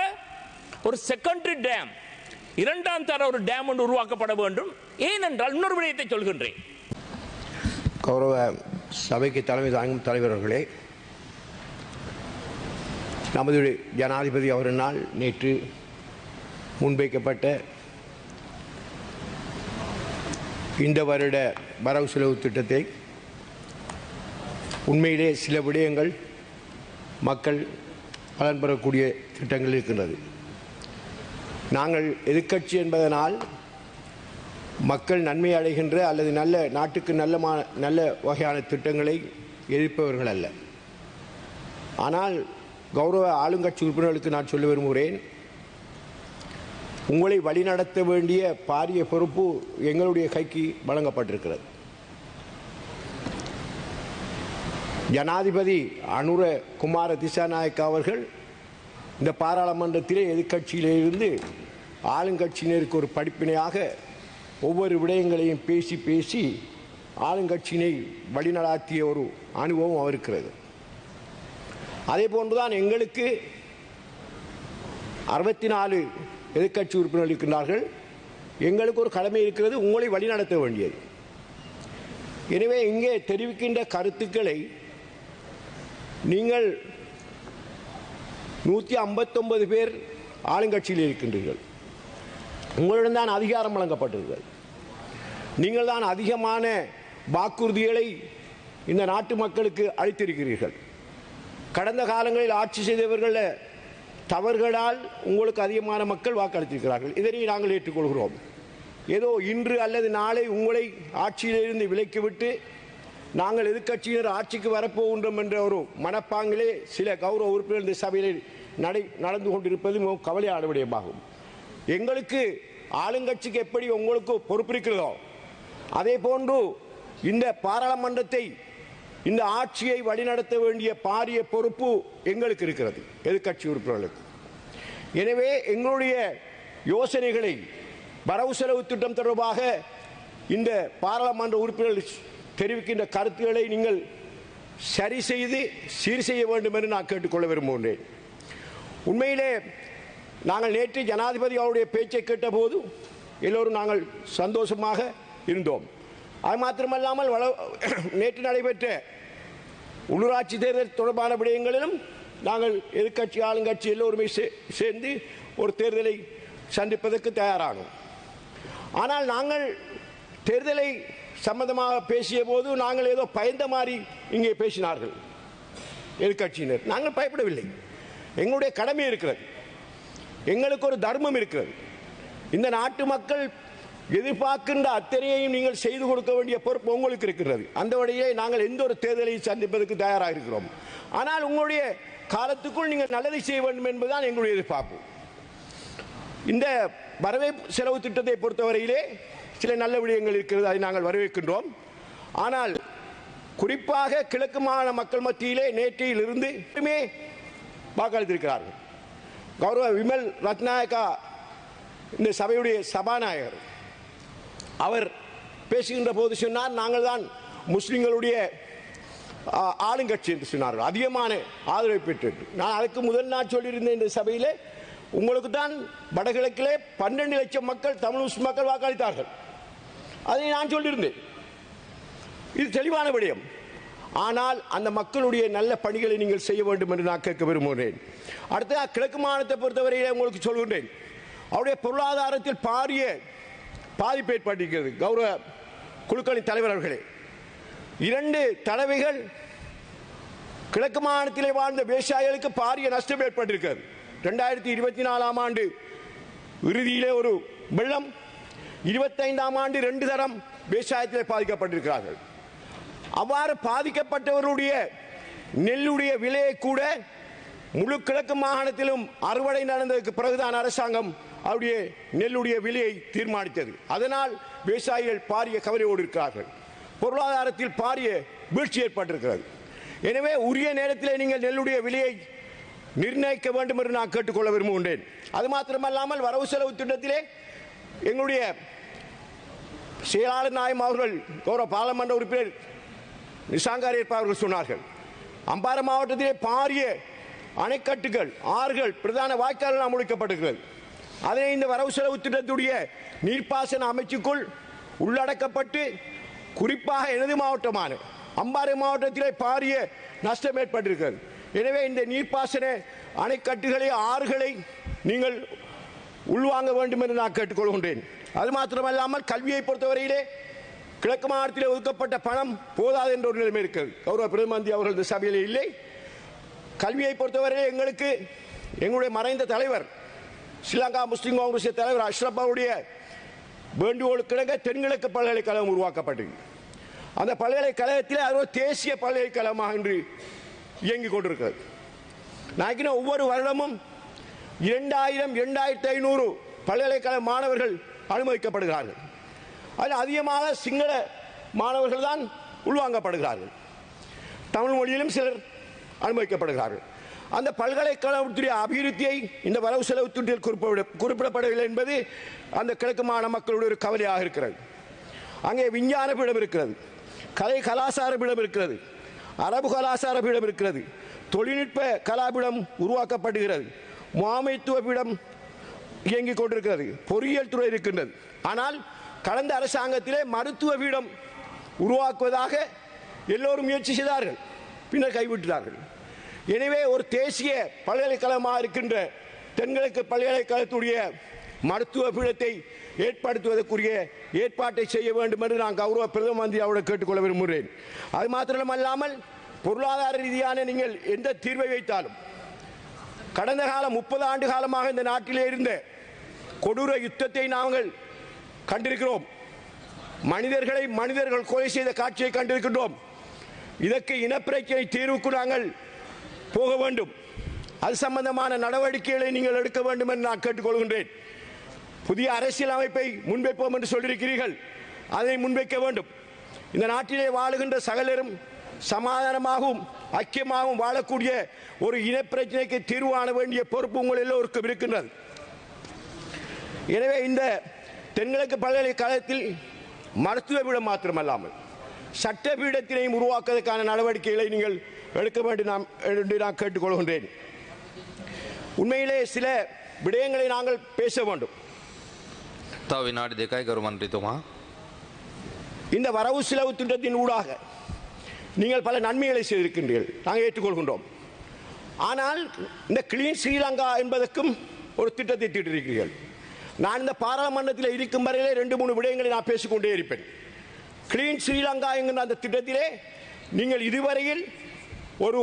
ஒரு செகண்டரி டேம், இரண்டாம் தர ஒரு டேம் ஒன்று உருவாக்கப்பட வேண்டும். ஏனென்றால் இன்னொரு விடயத்தை சொல்கின்றேன். கௌரவ சபைக்கு தலைமை தாங்கும் தலைவர்களே, நமது ஜனாதிபதி அவரினால் நேற்று முன்வைக்கப்பட்ட இந்த வருட வரவு செலவு திட்டத்தை உண்மையிலே சில விடயங்கள் மக்கள் பலன் பெறக்கூடிய திட்டங்கள் இருக்கின்றது. நாங்கள் எதிர்க்கட்சி என்பதனால் மக்கள் நன்மை அடைகின்ற அல்லது நல்ல நாட்டுக்கு நல்ல வகையான திட்டங்களை எதிர்ப்பவர்கள் அல்ல. ஆனால் கௌரவ ஆளுங்கட்சி உறுப்பினர்களுக்கு நான் சொல்ல விரும்புகிறேன், உங்களை வழிநடத்த வேண்டிய பாரிய பொறுப்பு எங்களுடைய கைக்கு வழங்கப்பட்டிருக்கிறது. ஜனாதிபதி அனுர குமார திசாநாயக்க அவர்கள் இந்த பாராளுமன்றத்திலே எதிர்க்கட்சியிலிருந்து ஆளுங்கட்சியினருக்கு ஒரு படிப்பினையாக ஒவ்வொரு விடயங்களையும் பேசி பேசி ஆளுங்கட்சியினை வழிநடாத்திய ஒரு அனுபவம் அவருக்கிறது. அதே போன்றுதான் எங்களுக்கு 64 எதிர்க்கட்சி உறுப்பினர்கள் இருக்கின்றார்கள். எங்களுக்கு ஒரு கடமை இருக்கிறது, உங்களை வழிநடத்த வேண்டியது. எனவே இங்கே தெரிவிக்கின்ற கருத்துக்களை நீங்கள் 159 பேர் ஆளுங்கட்சியில் இருக்கின்றீர்கள். உங்களிடம் தான் அதிகாரம் வழங்கப்பட்டிருக்கிறது. நீங்கள் தான் அதிகமான வாக்குறுதிகளை இந்த நாட்டு மக்களுக்கு அளித்திருக்கிறீர்கள். கடந்த காலங்களில் ஆட்சி செய்தவர்கள் தவறுகளால் உங்களுக்கு அதிகமான மக்கள் வாக்களித்திருக்கிறார்கள். இதனை நாங்கள் ஏற்றுக்கொள்கிறோம். ஏதோ இன்று அல்லது நாளை உங்களை ஆட்சியிலிருந்து விலக்கிவிட்டு நாங்கள் எதிர்க்கட்சியினர் ஆட்சிக்கு வரப்போகின்றோம் என்ற ஒரு மனப்பாங்கிலே சில கௌரவ உறுப்பினர்கள் இந்த சபையில் நடந்து கொண்டிருப்பது மிகவும் கவலையான விடயமாகும். எங்களுக்கு ஆளுங்கட்சிக்கு எப்படி உங்களுக்கு பொறுப்பு இருக்கிறதோ அதே போன்று இந்த பாராளுமன்றத்தை இந்த ஆட்சியை வழிநடத்த வேண்டிய பாரிய பொறுப்பு எங்களுக்கு இருக்கிறது, எதிர்க்கட்சி உறுப்பினர்களுக்கு. எனவே எங்களுடைய யோசனைகளை வரவு செலவு திட்டம் தொடர்பாக இந்த பாராளுமன்ற உறுப்பினர்கள் தெரிவிக்கின்ற கருத்துக்களை நீங்கள் சரி செய்து சீர் செய்ய வேண்டும் என்று நான் கேட்டுக்கொள்ள விரும்புகின்றேன். உண்மையிலே நாங்கள் நேற்று ஜனாதிபதி அவருடைய பேச்சை கேட்டபோது எல்லோரும் நாங்கள் சந்தோஷமாக இருந்தோம். அது மாத்திரமல்லாமல் நேற்று நடைபெற்ற உள்ளூராட்சி தேர்தல் தொடர்பான விடயங்களிலும் நாங்கள் எதிர்க்கட்சி ஆளுங்கட்சி எல்லோருமே சேர்ந்து ஒரு தேர்தலை சந்திப்பதற்கு தயாரானோம். ஆனால் நாங்கள் தேர்தலை சம்பந்தமாக பேசிய போது நாங்கள் ஏதோ பயந்த மாதிரி இங்கே பேசினார்கள் எதிர்கட்சியினர். நாங்கள் பயப்படவில்லை. எங்களுடைய கடமை இருக்கிறது, எங்களுக்கு ஒரு தர்மம் இருக்கிறது. இந்த நாட்டு மக்கள் எதிர்பார்க்கின்ற அத்தனையையும் நீங்கள் செய்து கொடுக்க வேண்டிய பொறுப்பு உங்களுக்கு இருக்கிறது. அந்த வழியே நாங்கள் எந்த ஒரு தேர்தலையும் சந்திப்பதற்கு தயாராக இருக்கிறோம். ஆனால் உங்களுடைய காலத்துக்குள் நீங்கள் நல்லதை செய்ய வேண்டும் என்பதுதான் எங்களுடைய எதிர்பார்ப்பு. இந்த வரவேற்பு செலவு திட்டத்தை பொறுத்தவரையிலே சில நல்ல விடயங்கள் இருக்கிறது, அதை நாங்கள் வரவேற்கின்றோம். ஆனால் குறிப்பாக கிழக்கு மாகாண மக்கள் மத்தியிலே நேற்றையிலிருந்து வாக்களித்திருக்கிறார்கள். கௌரவ விமல் ரத்நாயக்கா இந்த சபையுடைய சபாநாயகர் அவர் பேசுகின்ற போது சொன்னார், நாங்கள் தான் முஸ்லிம்களுடைய ஆளுங்கட்சி என்று சொன்னார்கள், அதிகமான ஆதரவை பெற்று. நான் அதுக்கு முதல் நாள் சொல்லியிருந்தேன் இந்த சபையிலே, உங்களுக்கு தான் வடகிழக்கிலே 12 லட்சம் மக்கள் தமிழ் முஸ்லிம் மக்கள் வாக்களித்தார்கள். அதை நான் சொல்லியிருந்தேன். இது தெளிவான விடயம். ஆனால் அந்த மக்களுடைய நல்ல பணிகளை நீங்கள் செய்ய வேண்டும் என்று நான் கேட்க விரும்புகிறேன். அடுத்ததாக கிழக்கு மாகாணத்தை பொறுத்தவரையிலே உங்களுக்கு சொல்கின்றேன், அவருடைய பொருளாதாரத்தில் பாரிய பாதிப்பு ஏற்பட்டிருக்கிறது. கௌரவ குழுக்களின் தலைவர் அவர்களே, 2 தடவைகள் கிழக்கு மாகாணத்திலே வாழ்ந்த விவசாயிகளுக்கு பாரிய நஷ்டம் ஏற்பட்டிருக்கிறது. 2024ஆம் ஆண்டு இறுதியிலே ஒரு வெள்ளம், 25ஆம் ஆண்டு 2 தரம் விவசாயத்திலே பாதிக்கப்பட்டிருக்கிறார்கள். அவ்வாறு பாதிக்கப்பட்டவர்களுடைய நெல்லுடைய விலையை கூட முழு கிழக்கு மாகாணத்திலும் அறுவடை நடந்ததற்கு பிறகுதான் அரசாங்கம் அவருடைய நெல்லுடைய விலையை தீர்மானித்தது. அதனால் விவசாயிகள் பாரிய கவலையோடு இருக்கிறார்கள். பொருளாதாரத்தில் பாரிய வீழ்ச்சி ஏற்பட்டிருக்கிறது. எனவே உரிய நேரத்தில் நீங்கள் நெல்லுடைய விலையை நிர்ணயிக்க வேண்டும் என்று நான் கேட்டுக்கொள்ள விரும்புகின்றேன். அது மாத்திரமல்லாமல் வரவு செலவு திட்டத்திலே எங்களுடைய செயலாளர் நாயம் அவர்கள், கௌரவ பாராளுமன்ற உறுப்பினர் நிசாங்காரி அவர்கள் சொன்னார்கள், அம்பாறை மாவட்டத்திலே பாரிய அணைக்கட்டுகள், ஆறுகள், பிரதான வாய்க்கால்கள் அமுடிக்கப்பட்டிருக்கிறது. அதனை இந்த வரவு செலவு திட்டத்துடைய நீர்ப்பாசன அமைச்சுக்குள் உள்ளடக்கப்பட்டு குறிப்பாக எனது மாவட்டமான அம்பாறை மாவட்டத்திலே பாரிய நஷ்டம் ஏற்பட்டிருக்கிறது. எனவே இந்த நீர்ப்பாசன அணைக்கட்டுகளை, ஆறுகளை நீங்கள் உள்வாங்க வேண்டும் என்று நான் கேட்டுக்கொள்கின்றேன். அது மாத்திரமல்லாமல் கல்வியை பொறுத்தவரையிலே கிழக்கு மாகாணத்திலே ஒதுக்கப்பட்ட பணம் போதாது என்ற ஒரு நிலைமை இருக்கிறது. கௌரவ பிரதம மந்திரி அவர்கள் இந்த சபையிலே இல்லை. கல்வியை பொறுத்தவரையிலே எங்களுக்கு எங்களுடைய மறைந்த தலைவர், ஸ்ரீலங்கா முஸ்லிம் காங்கிரஸ் தலைவர் அஷ்ரப் அவருடைய வேண்டுகோளுக்கிணங்க தென்கிழக்கு பல்கலைக்கழகம் உருவாக்கப்பட்டது. அந்த பல்கலைக்கழகத்தில் அது ஒரு தேசிய பல்கலைக்கழகமாக இன்று இயங்கிக் கொண்டிருக்கிறது. நான் ஒவ்வொரு வருடமும் 2000-2500 பல்கலைக்கழக மாணவர்கள் அனுமதிக்கப்படுகிறார்கள். அதில் அதிகமாக சிங்கள மாணவர்கள் தான் உள்வாங்கப்படுகிறார்கள். தமிழ் மொழியிலும் சிலர் அனுமதிக்கப்படுகிறார்கள். அந்த பல்கலைக்கழகத்துடைய அபிவிருத்தியை இந்த வரவு செலவு திட்டத்தில் குறிப்பிடப்படவில்லை என்பது அந்த கிழக்கு மாகாண மக்களுடைய ஒரு கவலையாக இருக்கிறது. அங்கே விஞ்ஞான பீடம் இருக்கிறது, கலை கலாசார பீடம் இருக்கிறது, அரபு கலாசார பீடம் இருக்கிறது, தொழில்நுட்ப கலாபீடம் உருவாக்கப்படுகிறது, முகாமைத்துவ பீடம் இயங்கிக் கொண்டிருக்கிறது, பொறியியல் துறை இருக்கின்றது. ஆனால் கடந்த அரசாங்கத்திலே மருத்துவ பீடம் உருவாக்குவதாக எல்லோரும் முயற்சி செய்தார்கள், பின்னர் கைவிட்டார்கள். எனவே ஒரு தேசிய பல்கலைக்கழகமாக இருக்கின்ற தென்கிழக்கு பல்கலைக்கழகத்துடைய மருத்துவ பீடத்தை ஏற்படுத்துவதற்குரிய ஏற்பாட்டை செய்ய வேண்டும் என்று நான் கௌரவ பிரதம மந்திரி அவர்களை கேட்டுக்கொள்ள விரும்புகிறேன். அது மாத்திரமல்லாமல் பொருளாதார ரீதியான நீங்கள் எந்த தீர்வை வைத்தாலும், கடந்த காலம் 30 ஆண்டு காலமாக இந்த நாட்டிலே இருந்த கொடூர யுத்தத்தை நாங்கள் கண்டிருக்கிறோம். மனிதர்கள் கொலை செய்த காட்சியை கண்டிருக்கின்றோம். இதற்கு இனப்பிரச்சனை தீர்வுக்கு நாங்கள் போக வேண்டும். அது சம்பந்தமான நடவடிக்கைகளை நீங்கள் எடுக்க வேண்டும் என்று நான் கேட்டுக்கொள்கின்றேன். புதிய அரசியல் அமைப்பை முன்வைப்போம் என்று சொல்லியிருக்கிறீர்கள், அதை முன்வைக்க வேண்டும். இந்த நாட்டிலே வாழுகின்ற சகலரும் சமாதானமாகவும் ஐக்கியமாகவும் வாழக்கூடிய ஒரு இனப்பிரச்சனைக்கு தீர்வு காண வேண்டிய பொறுப்பு உங்கள் எல்லோருக்கும் இருக்கின்றது. எனவே இந்த தென்கிழக்கு பல்கலைக்கழகத்தில் மருத்துவ பீடம் மாத்திரமல்லாமல் சட்ட பீடத்தினையும் உருவாக்குவதற்கான நடவடிக்கைகளை நீங்கள் எடுக்க வேண்டும் என்று நான் கேட்டுக்கொள்கின்றேன். உண்மையிலே சில விடயங்களை நாங்கள் பேச வேண்டும். இந்த வரவு செலவு திட்டத்தின் ஊடாக நீங்கள் பல நன்மைகளை செய்திருக்கின்றீர்கள், நாங்கள் ஏற்றுக்கொள்கின்றோம். ஆனால் இந்த கிளீன் ஸ்ரீலங்கா என்பதற்கும் ஒரு திட்டத்தை தீட்டிருக்கிறீர்கள். நான் இந்த பாராளுமன்றத்தில் இருக்கும் வரையிலே 2-3 விடயங்களை நான் பேசிக்கொண்டே இருப்பேன். கிளீன் ஸ்ரீலங்கா என்கிற அந்த திட்டத்திலே நீங்கள் இதுவரையில் ஒரு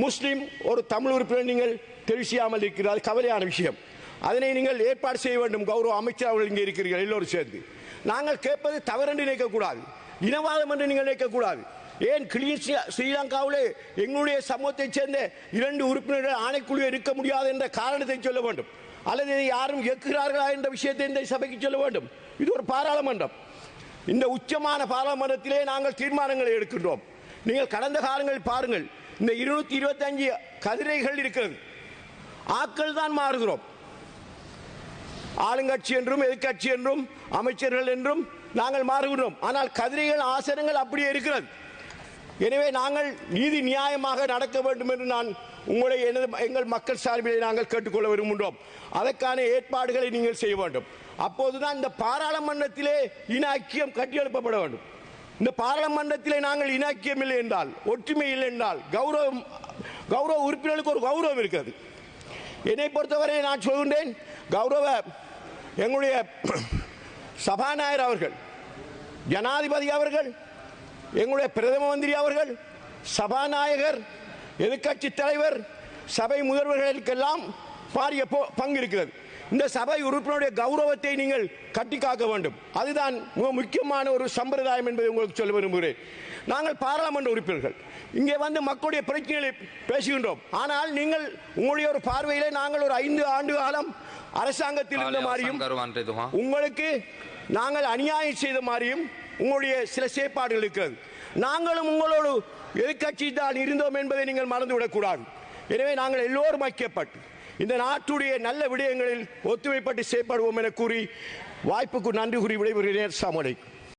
முஸ்லிம் ஒரு தமிழ் உறுப்பினர் நீங்கள் தெரிவு செய்யாமல் இருக்கிறார். கவலையான விஷயம். அதனை நீங்கள் ஏற்பாடு செய்ய வேண்டும். கௌரவ அமைச்சர் அவர்கள் இங்கே இருக்கிறீர்கள் எல்லோரும் சேர்ந்து. நாங்கள் கேட்பது தவறென்று நினைக்கக்கூடாது, இனவாதம் என்று நீங்கள் நினைக்கக்கூடாது. ஏன் கிளீன் ஸ்ரீலங்காவிலே எங்களுடைய சமூகத்தைச் சேர்ந்த 2 உறுப்பினர்கள் ஆணைக்குழு இருக்க முடியாது என்ற காரணத்தை சொல்ல வேண்டும், அல்லது இதை யாரும் இயக்குகிறார்களா என்ற விஷயத்தை இந்த சபைக்கு சொல்ல வேண்டும். இது ஒரு பாராளுமன்றம். இந்த உச்சமான பாராளுமன்றத்திலே நாங்கள் தீர்மானங்களை எடுக்கின்றோம். நீங்கள் கடந்த காலங்களில் பாருங்கள், இந்த 225 கதிரைகள் இருக்கிறது. ஆக்கள் தான் மாறுகிறோம். ஆளுங்கட்சி என்றும் எதிர்கட்சி என்றும் அமைச்சர்கள் என்றும் நாங்கள் மாறுகிறோம். ஆனால் கதிரைகள் ஆசனங்கள் அப்படியே இருக்கிறது. எனவே நாங்கள் நீதி நியாயமாக நடக்க வேண்டும் என்று நான் உங்களை எங்கள் மக்கள் சார்பிலே நாங்கள் கேட்டுக்கொள்ள விரும்புகின்றோம். அதற்கான ஏற்பாடுகளை நீங்கள் செய்ய வேண்டும். அப்போதுதான் இந்த பாராளுமன்றத்திலே இன ஐக்கியம் கட்டியெழுப்பப்பட வேண்டும். இந்த பாராளுமன்றத்திலே நாங்கள் இன ஐக்கியம் இல்லை என்றால், ஒற்றுமை இல்லை என்றால், கௌரவ உறுப்பினர்களுக்கு ஒரு கௌரவம் இருக்கிறது. என்னை பொறுத்தவரை நான் சொல்கின்றேன், எங்களுடைய சபாநாயகர் அவர்கள், ஜனாதிபதி அவர்கள், எங்களுடைய பிரதம மந்திரி அவர்கள், சபாநாயகர், எதிர்கட்சி தலைவர், சபை முதல்வர்களுக்கெல்லாம் பாரிய பங்கு இருக்கிறது. இந்த சபை உறுப்பினருடைய கௌரவத்தை நீங்கள் கட்டி காக்க வேண்டும். அதுதான் மிக முக்கியமான ஒரு சம்பிரதாயம் என்பதை உங்களுக்கு சொல்ல விரும்புகிறேன். நாங்கள் பாராளுமன்ற உறுப்பினர்கள் இங்கே வந்து மக்களுடைய பிரச்சனைகளை பேசுகின்றோம். ஆனால் நீங்கள் உங்களுடைய ஒரு பார்வையிலே நாங்கள் ஒரு 5 ஆண்டு காலம் அரசாங்கத்தில் இருந்த மாதிரியும், உங்களுக்கு நாங்கள் அநியாயம் செய்த மாதிரியும் உங்களுடைய சில செயற்பாடுகள் இருக்கிறது. நாங்களும் உங்களோடு எதிர்கட்சி தான் இருந்தோம் என்பதை நீங்கள் மறந்துவிடக்கூடாது. எனவே நாங்கள் எல்லோரும் ஐக்கியப்பட்டு இந்த நாட்டுடைய நல்ல விடயங்களில் ஒத்துழைப்பட்டு செயல்படுவோம் என கூறி வாய்ப்புக்கு நன்றி கூறி விடைபெறுகிறேன். அஸ்ஸலாமு அலைக்கும்.